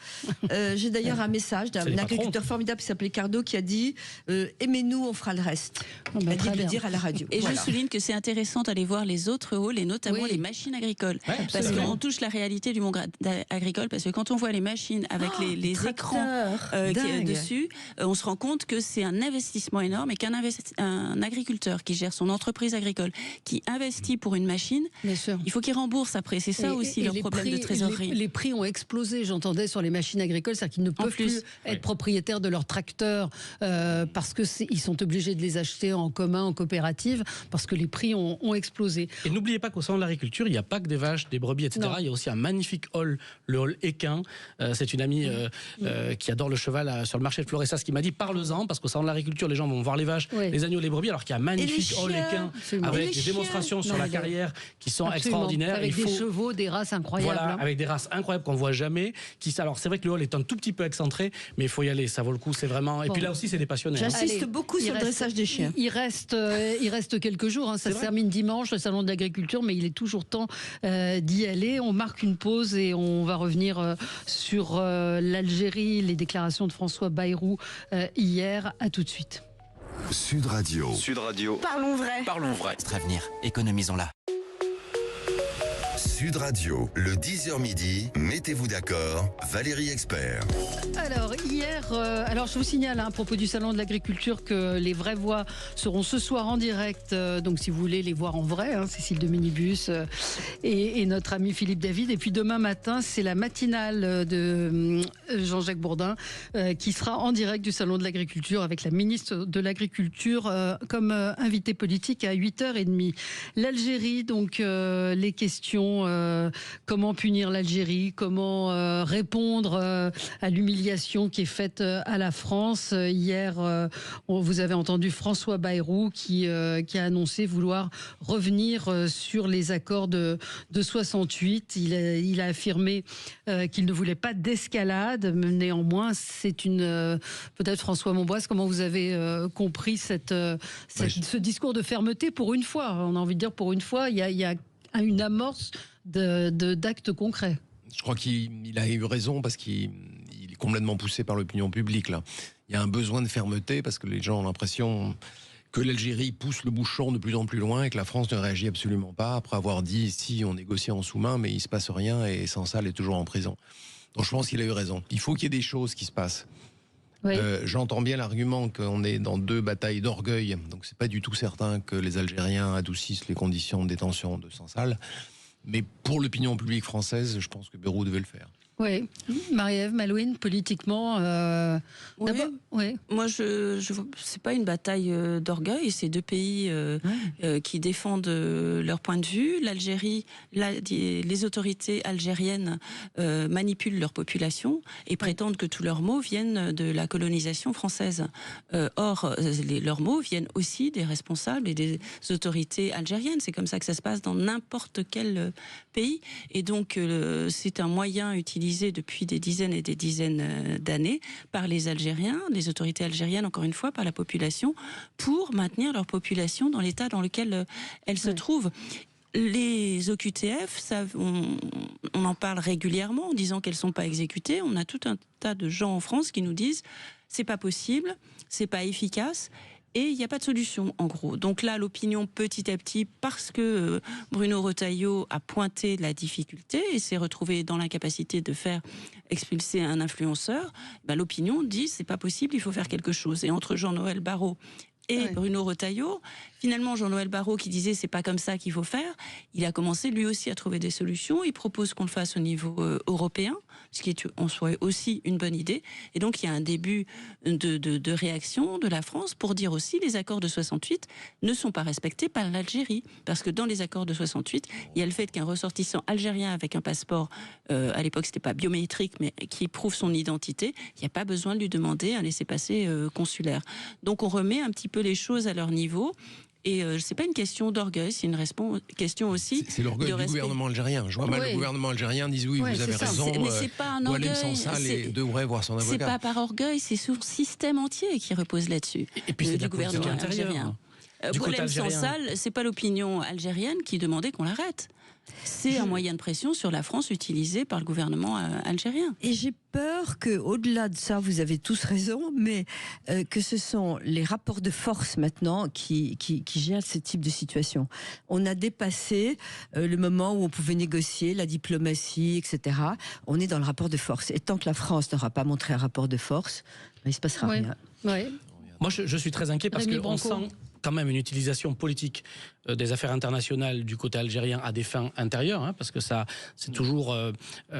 J'ai d'ailleurs un message d'un agriculteur formidable qui s'appelait Cardo qui a dit aimez-nous, on fera le reste. Elle a dit de le dire à la radio. Et je souligne que c'est intéressant d'aller voir les autres halls et notamment les machines agricoles, parce qu'on touche la réalité du monde agricole, parce que quand on voit les machines avec les écrans qui est dessus, on se rend compte que c'est un investissement énorme et qu'un agriculteur qui gère son entreprise agricole, qui investit pour une machine, il faut qu'il rembourse après. C'est ça aussi leur problème de trésorerie. Les prix ont explosé, j'entendais, sur les machines agricoles, c'est-à-dire qu'ils ne peuvent plus être propriétaires de leurs tracteurs parce qu'ils sont obligés de les acheter en commun, en coopérative, parce que les prix ont explosé. Et n'oubliez pas qu'au salon de l'agriculture, il n'y a pas que des vaches, des brebis, etc. Il y a aussi un magnifique hall, le hall équin. C'est une amie qui adore le cheval sur le marché de Floressas qui m'a dit parle-en, parce qu'au salon de l'agriculture, les gens vont voir les vaches, les agneaux, les brebis, alors qu'il y a un magnifique hall équin avec des démonstrations sur la carrière qui sont extraordinaires. Avec des chevaux, des races incroyables. Voilà, avec des races incroyables qu'on ne voit jamais. Alors c'est vrai que le hall est un tout petit peu excentré, mais il faut y aller, ça vaut le coup, c'est vraiment... Et puis là aussi, c'est des passionnés. J'insiste beaucoup sur le dressage des chiens. Il reste quelques jours, ça se termine dimanche, le salon de l'agriculture, mais il est toujours temps d'y aller. On marque une pause et on va revenir sur l'Algérie, les déclarations de François Bayrou hier. À tout de suite. Sud Radio. Sud Radio. Parlons vrai. Parlons vrai. Notre avenir, économisons-la. Sud Radio, le 10h midi, mettez-vous d'accord, Valérie Expert. Alors, hier, je vous signale à propos du Salon de l'Agriculture que les vraies voix seront ce soir en direct. Donc, si vous voulez les voir en vrai, Cécile de Minibus et notre ami Philippe David. Et puis, demain matin, c'est la matinale de Jean-Jacques Bourdin qui sera en direct du Salon de l'Agriculture avec la ministre de l'Agriculture comme invité politique à 8h30. L'Algérie, donc, les questions... comment punir l'Algérie, comment répondre à l'humiliation qui est faite à la France. Hier, vous avez entendu François Bayrou qui a annoncé vouloir revenir sur les accords de 68. Il a affirmé qu'il ne voulait pas d'escalade, mais néanmoins, c'est peut-être François Monboise, comment vous avez compris ce discours de fermeté pour une fois. On a envie de dire pour une fois, il y a une amorce d'actes concrets. Je crois qu'il a eu raison parce qu'il est complètement poussé par l'opinion publique là. Il y a un besoin de fermeté parce que les gens ont l'impression que l'Algérie pousse le bouchon de plus en plus loin et que la France ne réagit absolument pas après avoir dit si on négocie en sous-main mais il se passe rien et Sansal est toujours en prison. Donc je pense qu'il a eu raison. Il faut qu'il y ait des choses qui se passent. Oui. J'entends bien l'argument qu'on est dans 2 batailles d'orgueil, donc c'est pas du tout certain que les Algériens adoucissent les conditions de détention de Sansal. Mais pour l'opinion publique française, je pense que Bayrou devait le faire. Oui, Marie-Ève Malouine, politiquement. Oui. Oui. Moi, c'est pas une bataille d'orgueil. C'est 2 pays qui défendent leur point de vue. L'Algérie, les autorités algériennes manipulent leur population et prétendent que tous leurs mots viennent de la colonisation française. Or, leurs mots viennent aussi des responsables et des autorités algériennes. C'est comme ça que ça se passe dans n'importe quel pays. Et donc, c'est un moyen utilisé depuis des dizaines et des dizaines d'années par les Algériens, les autorités algériennes, encore une fois, par la population, pour maintenir leur population dans l'état dans lequel elle se trouve. Les OQTF, on en parle régulièrement en disant qu'elles ne sont pas exécutées. On a tout un tas de gens en France qui nous disent c'est pas possible, c'est pas efficace. Et il n'y a pas de solution, en gros. Donc là, l'opinion, petit à petit, parce que Bruno Retailleau a pointé la difficulté et s'est retrouvé dans l'incapacité de faire expulser un influenceur, l'opinion dit c'est pas possible, il faut faire quelque chose. Et entre Jean-Noël Barrot et Bruno Retailleau, finalement, Jean-Noël Barrot, qui disait c'est pas comme ça qu'il faut faire, il a commencé lui aussi à trouver des solutions. Il propose qu'on le fasse au niveau européen, ce qui est en soi aussi une bonne idée. Et donc, il y a un début de réaction de la France pour dire aussi les accords de 68 ne sont pas respectés par l'Algérie. Parce que dans les accords de 68, il y a le fait qu'un ressortissant algérien avec un passeport, à l'époque, c'était pas biométrique, mais qui prouve son identité, il n'y a pas besoin de lui demander un laissez-passer consulaire. Donc, on remet un petit peu les choses à leur niveau. Et c'est pas une question d'orgueil, c'est une question aussi. C'est l'orgueil du gouvernement algérien. Je vois mal le gouvernement algérien dire oui, vous avez raison. Mais c'est pas un orgueil. Et devrait voir son avocat. C'est pas par orgueil, c'est sur le système entier qui repose là-dessus. Et puis c'est du gouvernement algérien. Problème Sansal, c'est pas l'opinion algérienne qui demandait qu'on l'arrête. C'est un moyen de pression sur la France utilisé par le gouvernement algérien. Et j'ai peur que, au-delà de ça, vous avez tous raison, mais que ce sont les rapports de force maintenant qui gèrent ce type de situation. On a dépassé le moment où on pouvait négocier, la diplomatie, etc. On est dans le rapport de force. Et tant que la France n'aura pas montré un rapport de force, il ne se passera rien. Oui. Moi, je suis très inquiet parce qu'on sent quand même une utilisation politique des affaires internationales du côté algérien à des fins intérieures, parce que ça, c'est toujours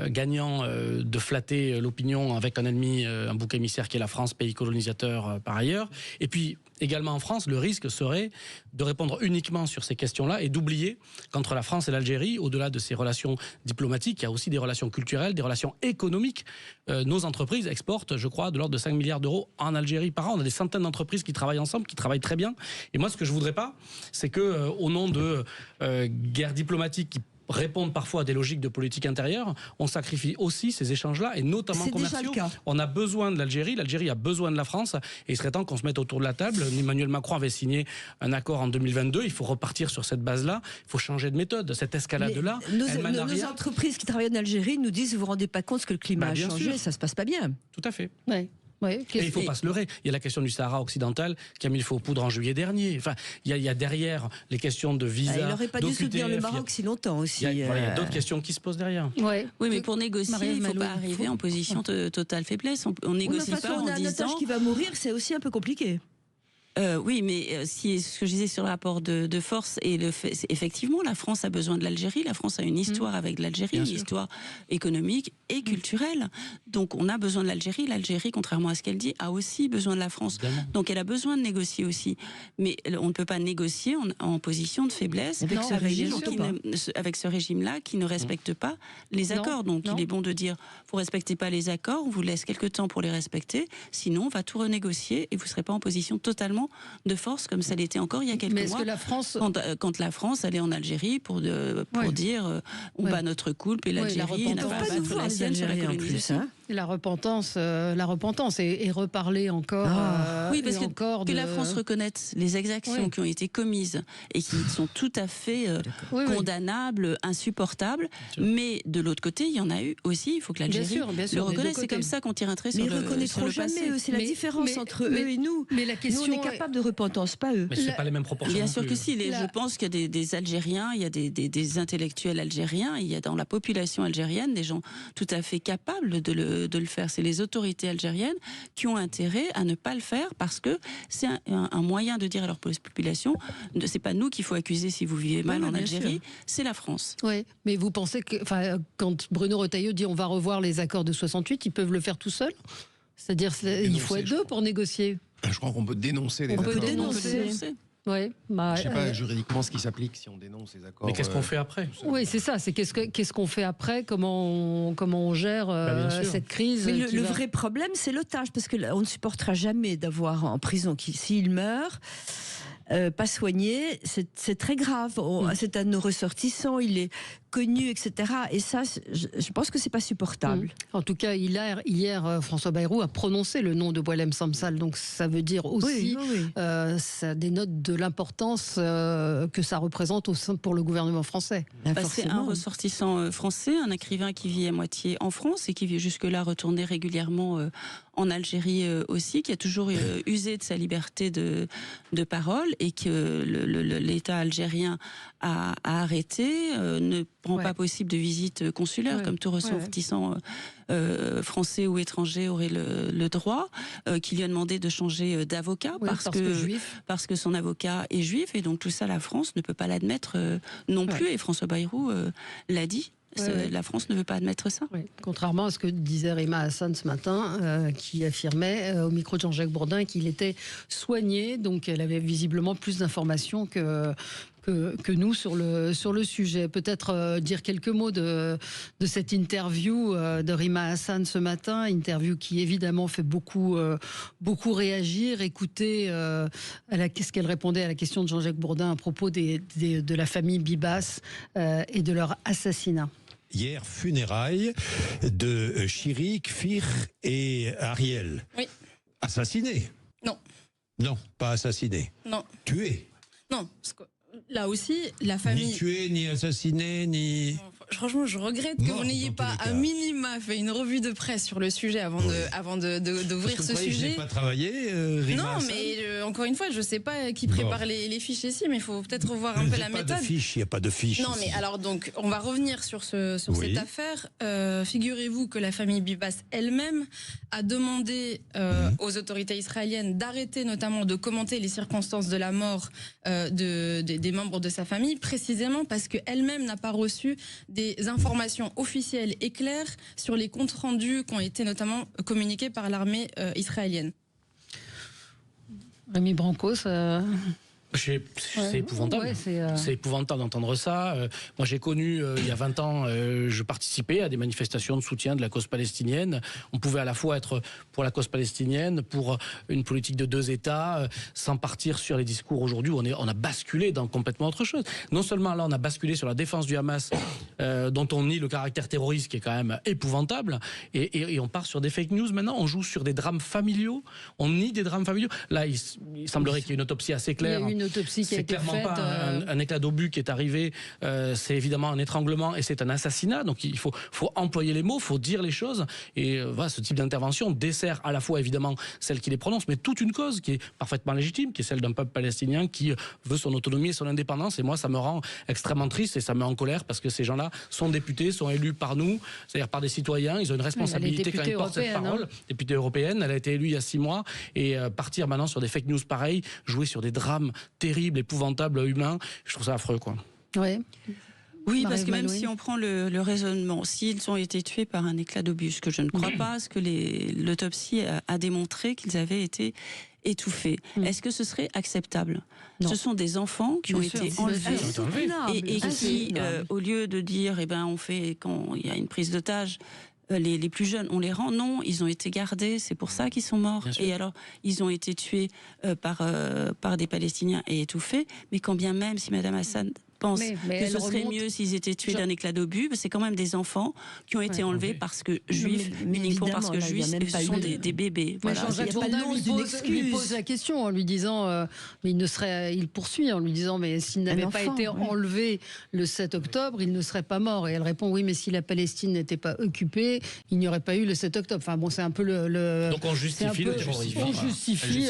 gagnant de flatter l'opinion avec un ennemi, un bouc émissaire qui est la France, pays colonisateur par ailleurs. Et puis, également en France, le risque serait de répondre uniquement sur ces questions-là et d'oublier qu'entre la France et l'Algérie, au-delà de ces relations diplomatiques, il y a aussi des relations culturelles, des relations économiques. Nos entreprises exportent, je crois, de l'ordre de 5 milliards d'euros en Algérie par an. On a des centaines d'entreprises qui travaillent ensemble, qui travaillent très bien. Et moi, ce que je voudrais pas, c'est que, au nom de guerres diplomatiques qui répondent parfois à des logiques de politique intérieure, on sacrifie aussi ces échanges-là, et notamment commerciaux. On a besoin de l'Algérie a besoin de la France, et il serait temps qu'on se mette autour de la table. Emmanuel Macron avait signé un accord en 2022, il faut repartir sur cette base-là, il faut changer de méthode. Cette escalade-là, nos entreprises qui travaillent en Algérie nous disent, vous vous rendez pas compte que le climat a changé, ça se passe pas bien. Tout à fait. Oui. Et il ne faut pas se leurrer. Il y a la question du Sahara occidental qui a mis le feu aux poudres en juillet dernier. Enfin, il y a derrière les questions de visa. Il n'aurait pas dû soutenir le Maroc si longtemps aussi. Il y a d'autres questions qui se posent derrière. Oui, mais pour négocier, il ne faut pas arriver en position de totale faiblesse. On négocie pas en disant. On a un otage qui va mourir, c'est aussi un peu compliqué. Oui, mais si ce que je disais sur le rapport de force et le fait, effectivement, la France a besoin de l'Algérie. La France a une histoire avec l'Algérie, une histoire économique et culturelle. Donc, on a besoin de l'Algérie. L'Algérie, contrairement à ce qu'elle dit, a aussi besoin de la France. Évidemment. Donc, elle a besoin de négocier aussi. Mais on ne peut pas négocier en position de faiblesse avec ce régime-là qui ne respecte pas les accords. Donc, il est bon de dire, vous respectez pas les accords, on vous laisse quelques temps pour les respecter. Sinon, on va tout renégocier et vous serez pas en position totalement de force comme ça l'était encore il y a quelques mois. Que la France... quand la France allait en Algérie pour dire on bat notre coulpe et l'Algérie n'a pas à battre la sienne sur la colonisation. La repentance et reparler encore. Oui, parce que la France reconnaisse les exactions qui ont été commises et qui sont tout à fait condamnables, insupportables. Mais de l'autre côté, il y en a eu aussi. Il faut que l'Algérie le reconnaisse. C'est comme ça qu'on tire un trait sur le passé. Mais ils ne reconnaîtront jamais. C'est la différence entre eux et nous. Mais la question, nous, on est capables de repentance, pas eux. Mais c'est pas les mêmes proportions. Bien sûr plus. que si. Je pense qu'il y a des Algériens, il y a des intellectuels algériens, il y a dans la population algérienne des gens tout à fait capables de le faire. C'est les autorités algériennes qui ont intérêt à ne pas le faire parce que c'est un moyen de dire à leur population, c'est pas nous qu'il faut accuser si vous vivez mal en Algérie, c'est la France. Oui, mais vous pensez que, quand Bruno Retailleau dit on va revoir les accords de 68, ils peuvent le faire tout seuls? C'est-à-dire il faut être deux pour négocier. Je crois qu'on peut dénoncer les accords. accords. On peut dénoncer. Ouais, je sais pas juridiquement ce qui s'applique si on dénonce les accords. Mais qu'est-ce qu'on fait après? Oui, c'est ça. C'est qu'est-ce qu'on fait après? Comment on gère cette crise? Mais le vrai problème, c'est l'otage, parce que on ne supportera jamais d'avoir en prison s'il meurt. Pas soigné, c'est très grave. C'est un de nos ressortissants, il est connu, etc. Et ça, je pense que c'est pas supportable. En tout cas, hier, François Bayrou a prononcé le nom de Boualem Samsal, donc ça veut dire aussi, ça dénote de l'importance que ça représente pour le gouvernement français. C'est un ressortissant français, un écrivain qui vit à moitié en France et qui vit jusque-là retourné régulièrement en Algérie aussi, qui a toujours usé de sa liberté de parole et que l'État algérien a arrêté, ne rend pas possible de visite consulaire, comme tout ressortissant français ou étranger aurait le droit, qui lui a demandé de changer d'avocat parce que son avocat est juif, et donc tout ça, la France ne peut pas l'admettre non plus, et François Bayrou l'a dit. La France ne veut pas admettre ça. Contrairement à ce que disait Rima Hassan ce matin, qui affirmait au micro de Jean-Jacques Bourdin qu'il était soigné, donc elle avait visiblement plus d'informations que nous sur le sujet. Peut-être dire quelques mots de cette interview de Rima Hassan ce matin, interview qui évidemment fait beaucoup réagir. Écoutez ce qu'elle répondait à la question de Jean-Jacques Bourdin à propos de la famille Bibas et de leur assassinat. Hier, funérailles de Chiri, Kfir et Ariel. Oui. Assassinés? Non. Non, pas assassinés. Non. Tués? Non, parce que là aussi, la famille... Ni tués, ni assassinés, ni... Franchement, je regrette que vous n'ayez pas à minima fait une revue de presse sur le sujet avant d'ouvrir ce sujet. Je n'ai pas travaillé, Rima Non, Hassan. mais encore une fois, je ne sais pas qui prépare les fiches ici, mais il faut peut-être revoir un peu la méthode. Il n'y a pas de fiches. Non, mais alors donc, on va revenir sur cette affaire. Figurez-vous que la famille Bibas elle-même a demandé aux autorités israéliennes d'arrêter notamment de commenter les circonstances de la mort des membres de sa famille, précisément parce qu'elle-même n'a pas reçu des informations officielles et claires sur les comptes rendus qui ont été notamment communiqués par l'armée israélienne. Rémi Branco, C'est épouvantable. C'est épouvantable d'entendre ça. Moi, j'ai connu, il y a 20 ans, je participais à des manifestations de soutien de la cause palestinienne. On pouvait à la fois être pour la cause palestinienne, pour une politique de deux États, sans partir sur les discours aujourd'hui où on a basculé dans complètement autre chose. Non seulement là, on a basculé sur la défense du Hamas, dont on nie le caractère terroriste, qui est quand même épouvantable, et on part sur des fake news maintenant. On joue sur des drames familiaux. On nie des drames familiaux. Là, il semblerait qu'il y ait une autopsie assez claire. C'est clairement pas un éclat d'obus qui est arrivé, c'est évidemment un étranglement et c'est un assassinat, donc il faut employer les mots, il faut dire les choses, et voilà, ce type d'intervention dessert à la fois évidemment celle qui les prononce, mais toute une cause qui est parfaitement légitime, qui est celle d'un peuple palestinien qui veut son autonomie et son indépendance, et moi ça me rend extrêmement triste et ça me met en colère, parce que ces gens-là sont députés, sont élus par nous, c'est-à-dire par des citoyens, ils ont une responsabilité quand ils portent cette parole, députée européenne, elle a été élue il y a 6 mois, et partir maintenant sur des fake news pareilles, jouer sur des drames terrible, épouvantable, humain, je trouve ça affreux, quoi. Oui, parce que même si on prend le raisonnement, s'ils ont été tués par un éclat d'obus, ce que je ne crois pas, ce que l'autopsie a démontré qu'ils avaient été étouffés, est-ce que ce serait acceptable? Ce sont des enfants qui ont été enlevés et qui, au lieu de dire, on fait, quand il y a une prise d'otage, les plus jeunes, on les rend. Non, ils ont été gardés, c'est pour ça qu'ils sont morts. Et alors, ils ont été tués par des Palestiniens et étouffés. Mais quand bien même, si Madame Hassan pense que ce serait mieux s'ils étaient tués d'un éclat d'obus. C'est quand même des enfants qui ont été enlevés parce que juifs, uniquement parce que juifs, ce sont des bébés. Voilà. Jean-Jacques Bourdin lui pose la question en lui disant, mais il poursuit en lui disant, mais s'il n'avait pas été enlevé le 7 octobre, il ne serait pas mort. Et elle répond, oui, mais si la Palestine n'était pas occupée, il n'y aurait pas eu le 7 octobre. Enfin bon, c'est un peu le... Donc on justifie le terrorisme. On justifie.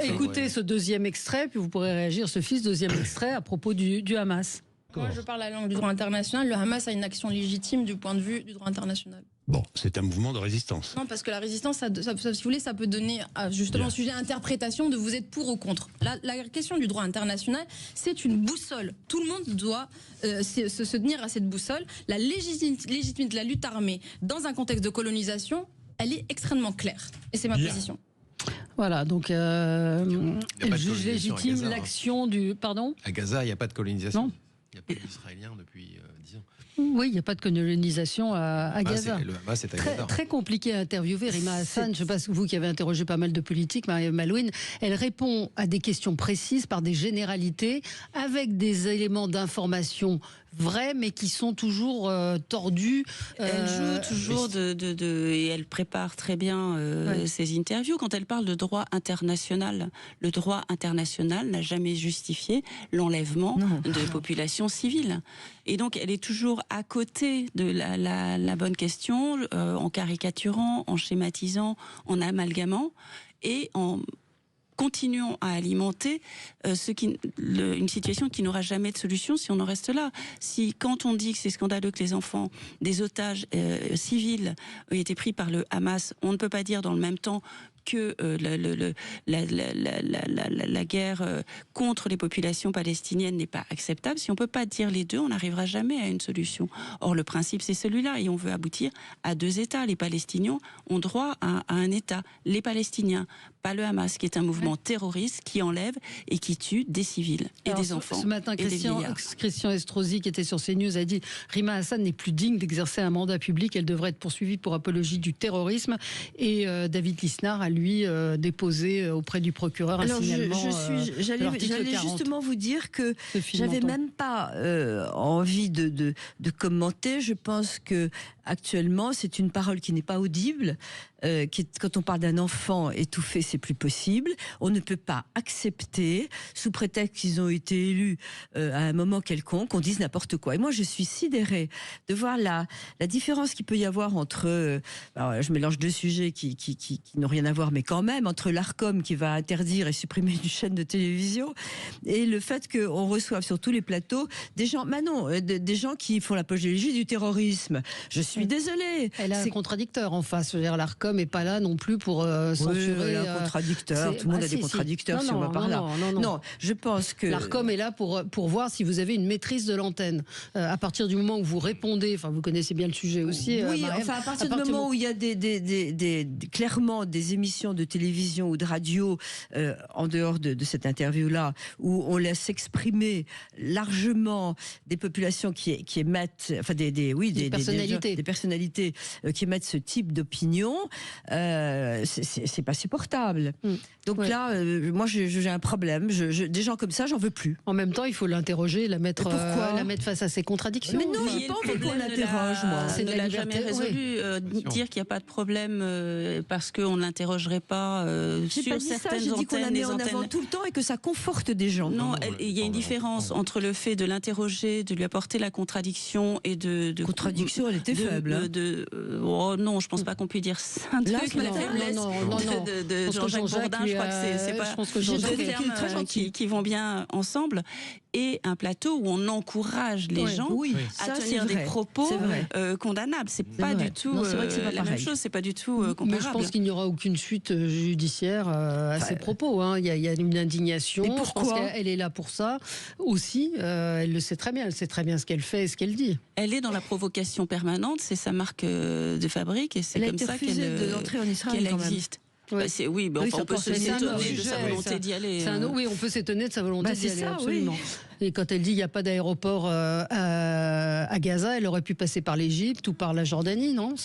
Écoutez ce deuxième extrait, puis vous pourrez réagir, ce deuxième extrait à propos du Hamas. Moi, je parle la langue du droit international. Le Hamas a une action légitime du point de vue du droit international. Bon, c'est un mouvement de résistance. Non, parce que la résistance, si vous voulez, ça peut donner justement sujet à interprétation de vous êtes pour ou contre. La question du droit international, c'est une boussole. Tout le monde doit se tenir à cette boussole. La légitimité de la lutte armée dans un contexte de colonisation, elle est extrêmement claire. Et c'est ma position. Voilà, donc elle juge légitime l'action du... Pardon ? À Gaza, il n'y a pas de colonisation. Il n'y a pas d'Israéliens depuis 10 ans. Oui, il n'y a pas de colonisation à Gaza. Le Hamas est à Gaza. Très compliqué à interviewer. Rima Hassan, je ne sais pas, vous qui avez interrogé pas mal de politiques, Marie Malouine, elle répond à des questions précises par des généralités, avec des éléments d'information vrais, mais qui sont toujours tordus. Elle joue toujours et elle prépare très bien ses interviews. Quand elle parle de droit international, le droit international n'a jamais justifié l'enlèvement de populations civiles. Et donc, elle est toujours à côté de la bonne question, en caricaturant, en schématisant, en amalgamant et en continuons à alimenter une situation qui n'aura jamais de solution si on en reste là. Si quand on dit que c'est scandaleux que les enfants des otages civils aient été pris par le Hamas, on ne peut pas dire dans le même temps que la guerre contre les populations palestiniennes n'est pas acceptable. Si on ne peut pas dire les deux, on n'arrivera jamais à une solution. Or, le principe, c'est celui-là, et on veut aboutir à 2 États. Les Palestiniens ont droit à un État. Les Palestiniens, pas le Hamas, qui est un mouvement terroriste qui enlève et qui tue des civils et des enfants. Ce matin, Christian Estrosi, qui était sur CNews, a dit « Rima Hassan n'est plus digne d'exercer un mandat public, elle devrait être poursuivie pour apologie du terrorisme ». Et David Lisnard a lui déposé auprès du procureur un signalement. J'allais justement vous dire que j'avais même pas envie de commenter. Je pense que actuellement, c'est une parole qui n'est pas audible. Quand on parle d'un enfant étouffé, c'est plus possible. On ne peut pas accepter, sous prétexte qu'ils ont été élus à un moment quelconque, qu'on dise n'importe quoi. Et moi, je suis sidérée de voir la différence qu'il peut y avoir entre... alors, je mélange 2 sujets qui n'ont rien à voir, mais quand même, entre l'Arcom qui va interdire et supprimer une chaîne de télévision et le fait qu'on reçoive sur tous les plateaux des gens... des gens qui font l'apologie du terrorisme. Je suis désolée. Elle a un contradicteur en face. Je veux dire, l'Arcom n'est pas là non plus pour censurer. Un contradicteur. Tout le monde a des contradicteurs si on va par là. Non, je pense que l'Arcom est là pour voir si vous avez une maîtrise de l'antenne. À partir du moment où vous répondez, enfin vous connaissez bien le sujet aussi. Oui, à partir du moment où il y a clairement des émissions de télévision ou de radio en dehors de cette interview-là, où on laisse exprimer largement des populations qui émettent, enfin des personnalités qui émettent ce type d'opinion, c'est pas supportable. Donc là, moi j'ai un problème. Des gens comme ça, j'en veux plus. En même temps, il faut l'interroger, la mettre face à ses contradictions. Mais non, j'ai pas envie qu'on l'interroge, moi. C'est ne l'a jamais résolu. Dire qu'il n'y a pas de problème parce qu'on ne l'interrogerait pas sur certaines j'ai dit qu'on la met en avant tout le temps et que ça conforte des gens. Non, il y a une différence entre le fait de l'interroger, de lui apporter la contradiction et de contradiction, elle était faible. Non, je pense pas qu'on puisse dire ça. La faiblesse de Jean-Jacques Bourdin, je crois que c'est pas deux termes qui vont bien ensemble. Et un plateau où on encourage les gens à tenir des propos condamnables. C'est pas du tout la même chose, c'est pas du tout comparable. Mais je pense qu'il n'y aura aucune suite judiciaire à ces propos. Il y a une indignation. Et pourquoi ? Je pense qu'elle est là pour ça aussi. Elle le sait très bien. Elle sait très bien ce qu'elle fait et ce qu'elle dit. Elle est dans la provocation permanente. C'est sa marque de fabrique et c'est comme ça qu'elle existe. Oui, on peut s'étonner de sa volonté d'y aller. Oui, on peut s'étonner de sa volonté d'y aller, absolument. Et quand elle dit qu'il n'y a pas d'aéroport à Gaza, elle aurait pu passer par l'Égypte ou par la Jordanie, non ?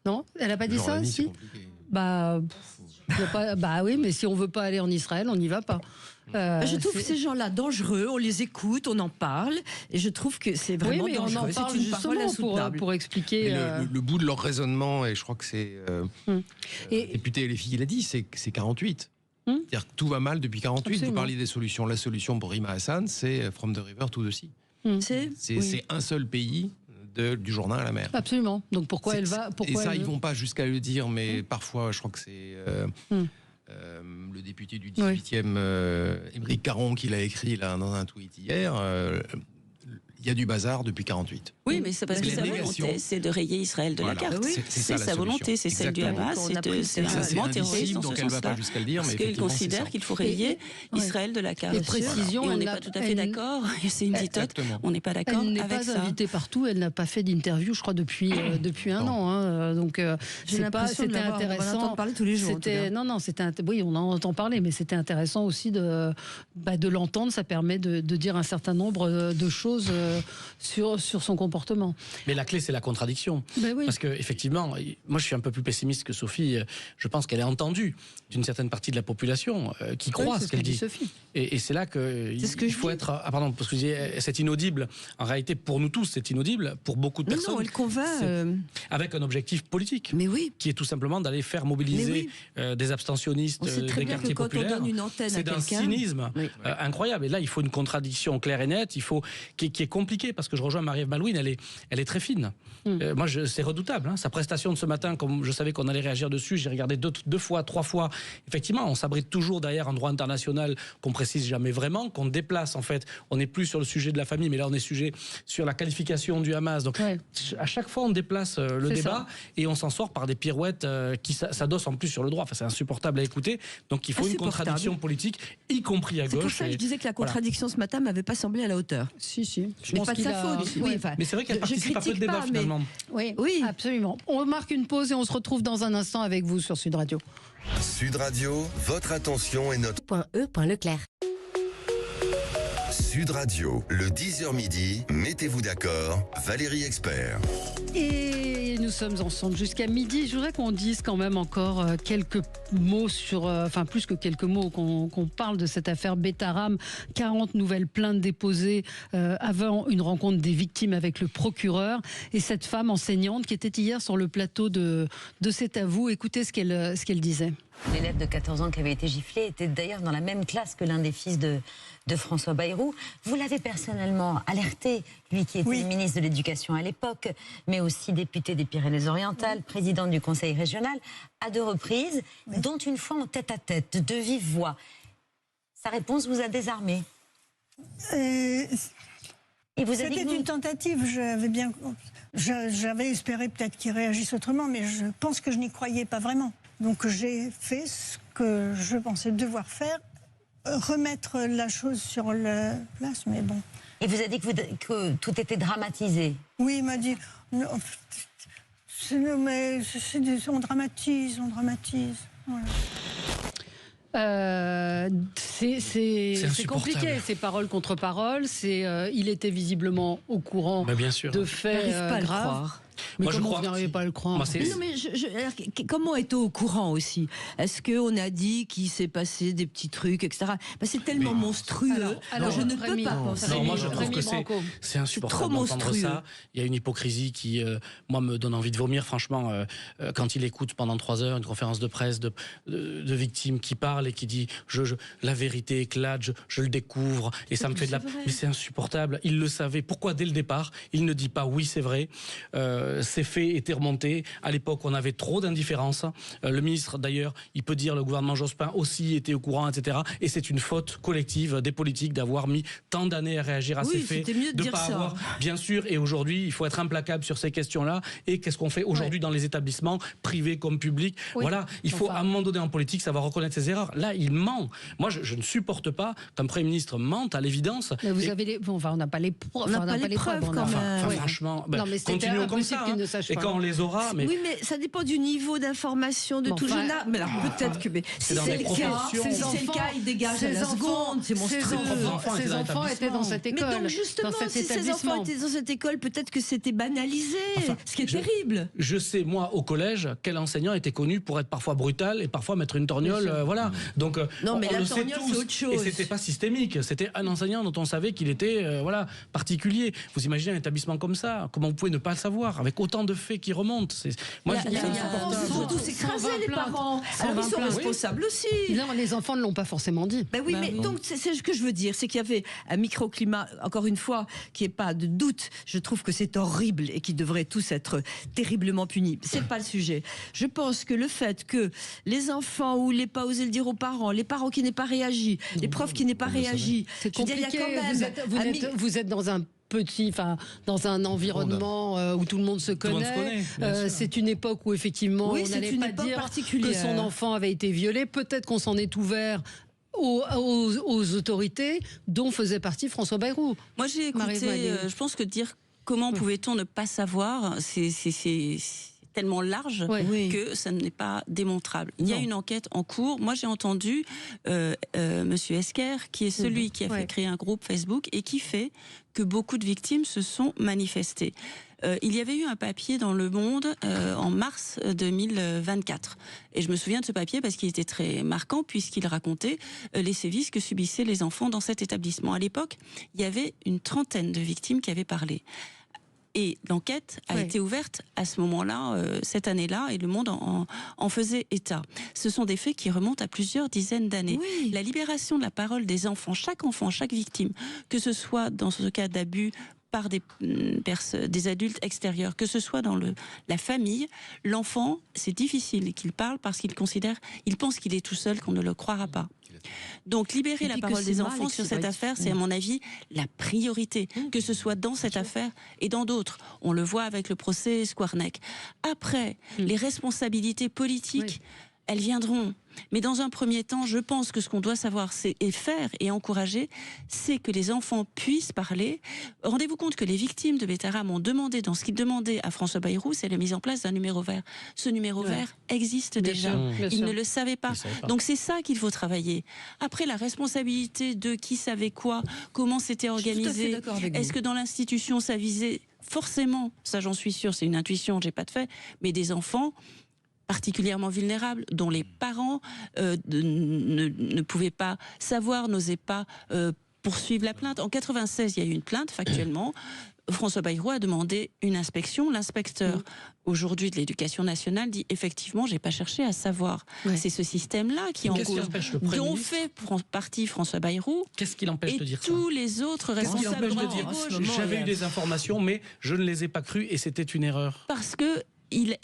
Non, elle n'a pas dit ça, si ? Bah oui, mais si on veut pas aller en Israël, on n'y va pas. Je trouve ces gens-là dangereux, on les écoute, on en parle, et je trouve que c'est vraiment dangereux. On en parle justement pour expliquer... Le bout de leur raisonnement, et je crois que c'est le député LFI qui l'a dit, c'est 48. C'est-à-dire que tout va mal depuis 48. Absolument. Vous parliez des solutions. La solution pour Rima Hassan, c'est From the River to the Sea. C'est un seul pays du Jourdain à la mer. Absolument. Donc pourquoi elle va... ils vont pas jusqu'à le dire, mais parfois, je crois que c'est... le député du 18e, Émeric Caron, qui l'a écrit là, dans un tweet hier, il y a du bazar depuis 48. Oui, mais c'est parce que sa volonté, c'est de rayer Israël de la carte. C'est sa volonté, c'est celle du Hamas, c'est un mouvement terroriste dans ce sens-là. Parce qu'il considère qu'il faut rayer Israël de la carte. Et précision, on n'est pas tout à fait d'accord. C'est une ditote. On n'est pas d'accord avec ça. Elle n'est pas invitée partout. Elle n'a pas fait d'interview, je crois, depuis un an. Donc, c'était intéressant. On entend parler tous les jours. Oui, on en entend parler, mais c'était intéressant aussi de l'entendre. Ça permet de dire un certain nombre de choses sur son comportement. Mais la clé, c'est la contradiction. Parce que effectivement, moi je suis un peu plus pessimiste que Sophie. Je pense qu'elle est entendue d'une certaine partie de la population qui croit ce qu'elle dit. Et c'est là qu'il faut être... Ah pardon, parce que c'est inaudible. En réalité, pour nous tous, c'est inaudible. Pour beaucoup de personnes... Non, elle convainc... Avec un objectif politique. Mais oui. Qui est tout simplement d'aller faire mobiliser des abstentionnistes des quartiers populaires. On donne une antenne à quelqu'un... C'est d'un cynisme incroyable. Et là, il faut une contradiction claire et nette. Il faut... qui est compliquée, parce que je rejoins Marie-Ève Malouine, elle est très fine. Moi, c'est redoutable. Sa prestation de ce matin, comme je savais qu'on allait réagir dessus, j'ai regardé deux fois, 3 fois. Effectivement, on s'abrite toujours derrière un droit international qu'on précise jamais vraiment, qu'on déplace en fait. On n'est plus sur le sujet de la famille, mais là on est sur la qualification du Hamas. Donc à chaque fois on déplace le débat et on s'en sort par des pirouettes qui s'adossent en plus sur le droit. Enfin, c'est insupportable à écouter. Donc il faut une contradiction politique, y compris à gauche. C'est pour ça que je disais que la contradiction ce matin m'avait pas semblé à la hauteur. Si. Mais pas de sa faute. Mais c'est vrai qu'elle participe un peu de débat finalement. Oui, absolument. On marque une pause et on se retrouve dans un instant avec vous sur Sud Radio. Sud Radio, votre attention est notre... .e.leclerc. Sud Radio, le 10h midi, mettez-vous d'accord, Valérie Expert. Et nous sommes ensemble jusqu'à midi. Je voudrais qu'on dise quand même encore quelques mots plus que quelques mots, qu'on parle de cette affaire Betaram. 40 nouvelles plaintes déposées avant une rencontre des victimes avec le procureur. Et cette femme enseignante qui était hier sur le plateau de C'est à vous. Écoutez ce qu'elle disait. L'élève de 14 ans qui avait été giflé était d'ailleurs dans la même classe que l'un des fils de François Bayrou. Vous l'avez personnellement alerté, lui qui était ministre de l'Éducation à l'époque, mais aussi député des Pyrénées-Orientales, président du Conseil régional, à 2 reprises, dont une fois en tête-à-tête, de vive voix. Sa réponse vous a désarmé. C'était une tentative. J'avais espéré peut-être qu'il réagisse autrement, mais je pense que je n'y croyais pas vraiment. Donc j'ai fait ce que je pensais devoir faire, remettre la chose sur la place, mais bon. Et vous a dit que tout était dramatisé? Oui, il m'a dit, non, mais on dramatise. Voilà. C'est compliqué, c'est parole contre parole. Il était visiblement au courant de faits graves. Mais moi, comment vous n'arrivez pas à le croire? Comment est-on au courant aussi? Est-ce qu'on a dit qu'il s'est passé des petits trucs, etc. C'est tellement monstrueux. Alors je ne peux pas penser. Non, moi je trouve que c'est insupportable d'entendre ça. Il y a une hypocrisie qui, moi, me donne envie de vomir, franchement, quand il écoute pendant 3 heures une conférence de presse de victimes qui parlent et qui dit la vérité éclate, je le découvre et ça me fait de la... Mais c'est insupportable. Il le savait. Pourquoi dès le départ il ne dit pas oui, c'est vrai? Ces faits étaient remontés. À l'époque, on avait trop d'indifférence. Le ministre, d'ailleurs, il peut dire le gouvernement Jospin aussi était au courant, etc. Et c'est une faute collective des politiques d'avoir mis tant d'années à réagir à ces faits. C'était mieux de dire pas ça. Avoir, bien sûr, et aujourd'hui, il faut être implacable sur ces questions-là. Et qu'est-ce qu'on fait aujourd'hui dans les établissements, privés comme publics? Voilà, il faut à un moment donné en politique savoir reconnaître ses erreurs. Là, il ment. Moi, je ne supporte pas qu'un Premier ministre mente à l'évidence. Mais vous avez on n'a pas les preuves. On n'a pas les preuves quand même. Franchement, continuons comme ça. médecins. Et quand on les aura... Oui, mais ça dépend du niveau d'information de tout jeune âge. Mais alors peut-être que... Si c'est le cas, il dégage à la seconde, c'est monstrueux. Ces enfants étaient dans cette école. Mais donc justement, si ces enfants étaient dans cette école, peut-être que c'était banalisé, ce qui est terrible. Je sais, moi, au collège, quel enseignant était connu pour être parfois brutal et parfois mettre une torgnole, voilà. Donc, non, mais on la le sait torgnole, tous. c'est autre chose. Et c'était pas systémique. C'était un enseignant dont on savait qu'il était, voilà, particulier. Vous imaginez un établissement comme ça? Comment vous pouvez ne pas le savoir avec autant de faits qui remontent? Moi, je trouve ça insupportable. Ils vont tous écraser les parents. Alors ils sont responsables aussi. Non, les enfants ne l'ont pas forcément dit. Ben oui, mais donc c'est ce que je veux dire, c'est qu'il y avait un microclimat, encore une fois, qui n'est pas de doute. Je trouve que c'est horrible et qui devraient tous être terriblement punis. C'est pas le sujet. Je pense que le fait que les enfants ou les pas osé le dire aux parents, les parents qui n'aient pas réagi, les profs qui n'aient pas réagi, c'est compliqué. Vous êtes dans un dans un environnement où tout le monde se connaît. C'est une époque où effectivement on n'allait pas dire que son enfant avait été violé. Peut-être qu'on s'en est ouvert aux autorités dont faisait partie François Bayrou. Moi j'ai écouté, je pense que dire comment pouvait-on ne pas savoir, c'est tellement large que ça n'est pas démontrable. Il y a une enquête en cours. Moi, j'ai entendu Monsieur Esquer, qui est celui qui a fait créer un groupe Facebook et qui fait que beaucoup de victimes se sont manifestées. Il y avait eu un papier dans Le Monde en mars 2024. Et je me souviens de ce papier parce qu'il était très marquant puisqu'il racontait les sévices que subissaient les enfants dans cet établissement. À l'époque, il y avait une trentaine de victimes qui avaient parlé. Et l'enquête a été ouverte à ce moment-là, cette année-là, et Le Monde en faisait état. Ce sont des faits qui remontent à plusieurs dizaines d'années. Oui. La libération de la parole des enfants, chaque victime, que ce soit dans ce cas d'abus par des adultes extérieurs, que ce soit dans la famille, l'enfant, c'est difficile qu'il parle parce qu'il pense qu'il est tout seul, qu'on ne le croira pas. Donc libérer la parole des enfants sur cette affaire, c'est à mon avis la priorité, que ce soit dans cette affaire et dans d'autres. On le voit avec le procès Squarneck. Après, les responsabilités politiques, elles viendront. Mais dans un premier temps, je pense que ce qu'on doit savoir et faire et encourager, c'est que les enfants puissent parler. Rendez-vous compte que les victimes de Betaram ont demandé, dans ce qu'ils demandaient à François Bayrou, c'est la mise en place d'un numéro vert. Ce numéro vert existe déjà. Ils ne le savaient pas. Donc c'est ça qu'il faut travailler. Après, la responsabilité de qui savait quoi, comment c'était organisé, est-ce que dans l'institution ça visait forcément, ça j'en suis sûre, c'est une intuition, j'ai pas de fait, mais des enfants particulièrement vulnérables, dont les parents ne pouvaient pas savoir, n'osaient pas poursuivre la plainte. En 96, il y a eu une plainte, factuellement. François Bayrou a demandé une inspection. L'inspecteur, aujourd'hui de l'Éducation nationale, dit effectivement, j'ai pas cherché à savoir. C'est ce système-là qui en cause, dont fait partie François Bayrou. Qu'est-ce qui l'empêche de dire ça? Tous les autres responsables de dire. J'avais eu des informations, mais je ne les ai pas crues et c'était une erreur. Parce que il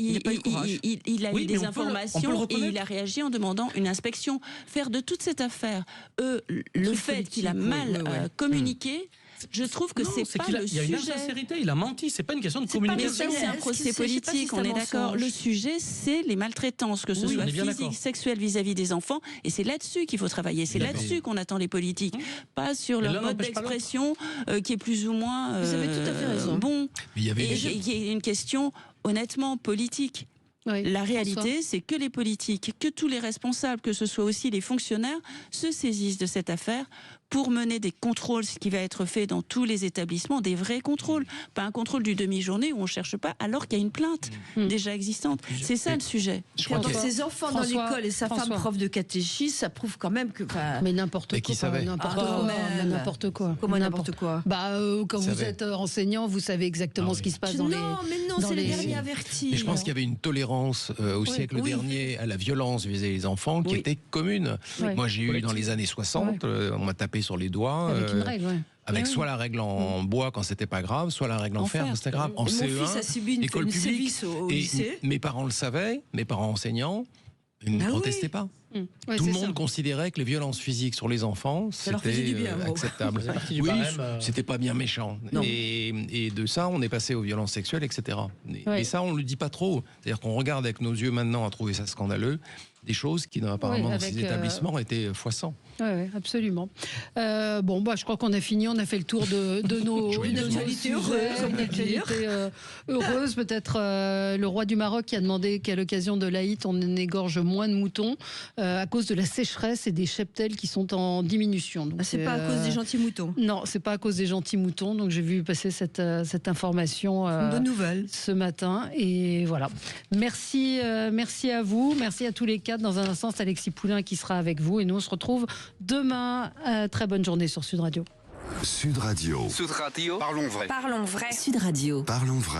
a eu des informations et il a réagi en demandant une inspection. Faire de toute cette affaire, le fait qu'il a mal communiqué, je trouve que c'est pas le sujet. Il y a une insincérité, il a menti, c'est pas une question de communication. C'est un procès politique, on est d'accord. Le sujet, c'est les maltraitances, que ce soit physiques, sexuelles vis-à-vis des enfants, et c'est là-dessus qu'il faut travailler. C'est là-dessus qu'on attend les politiques, pas sur leur mode d'expression qui est plus ou moins vous avez tout à fait raison. Bon. Et il y a une question honnêtement politique. La réalité, c'est que les politiques, que tous les responsables, que ce soit aussi les fonctionnaires, se saisissent de cette affaire pour mener des contrôles, ce qui va être fait dans tous les établissements, des vrais contrôles. Pas un contrôle du demi-journée où on ne cherche pas alors qu'il y a une plainte déjà existante. C'est ça le sujet. Quand ces enfants dans l'école et sa femme prof de catéchisme, ça prouve quand même que... Mais n'importe quoi. N'importe quoi. Comment n'importe quoi? Quand vous êtes enseignant, vous savez exactement ce qui se passe dans les... Non, mais non, c'est les derniers avertis. Mais je pense qu'il y avait une tolérance au siècle dernier à la violence vis-à-vis des enfants qui était commune. Moi, j'ai eu dans les années 60, on m'a tapé sur les doigts. Avec une règle, avec soit la règle en bois quand c'était pas grave, soit la règle en fer quand c'était grave. En CE1, mon fils a subi une sévice au lycée. Mes parents le savaient, mes parents enseignants, ils ne protestaient pas. Ouais, tout le monde considérait que les violences physiques sur les enfants, c'était acceptable. Oui, c'était pas bien méchant. Et de ça, on est passé aux violences sexuelles, etc. Et ça, on le dit pas trop. C'est-à-dire qu'on regarde avec nos yeux maintenant à trouver ça scandaleux, des choses qui, apparemment, dans ces établissements étaient x100. Oui, absolument. Je crois qu'on a fini. On a fait le tour de nos actualités heureuses. Peut-être le roi du Maroc qui a demandé qu'à l'occasion de l'Aïd, on égorge moins de moutons à cause de la sécheresse et des cheptels qui sont en diminution. Donc, c'est pas à cause des gentils moutons. Non, c'est pas à cause des gentils moutons. Donc j'ai vu passer cette information bonne nouvelle ce matin. Et voilà. Merci à vous. Merci à tous les quatre. Dans un instant, c'est Alexis Poulain qui sera avec vous. Et nous, on se retrouve demain. Très bonne journée sur Sud Radio. Sud Radio. Sud Radio. Parlons vrai. Parlons vrai. Sud Radio. Parlons vrai.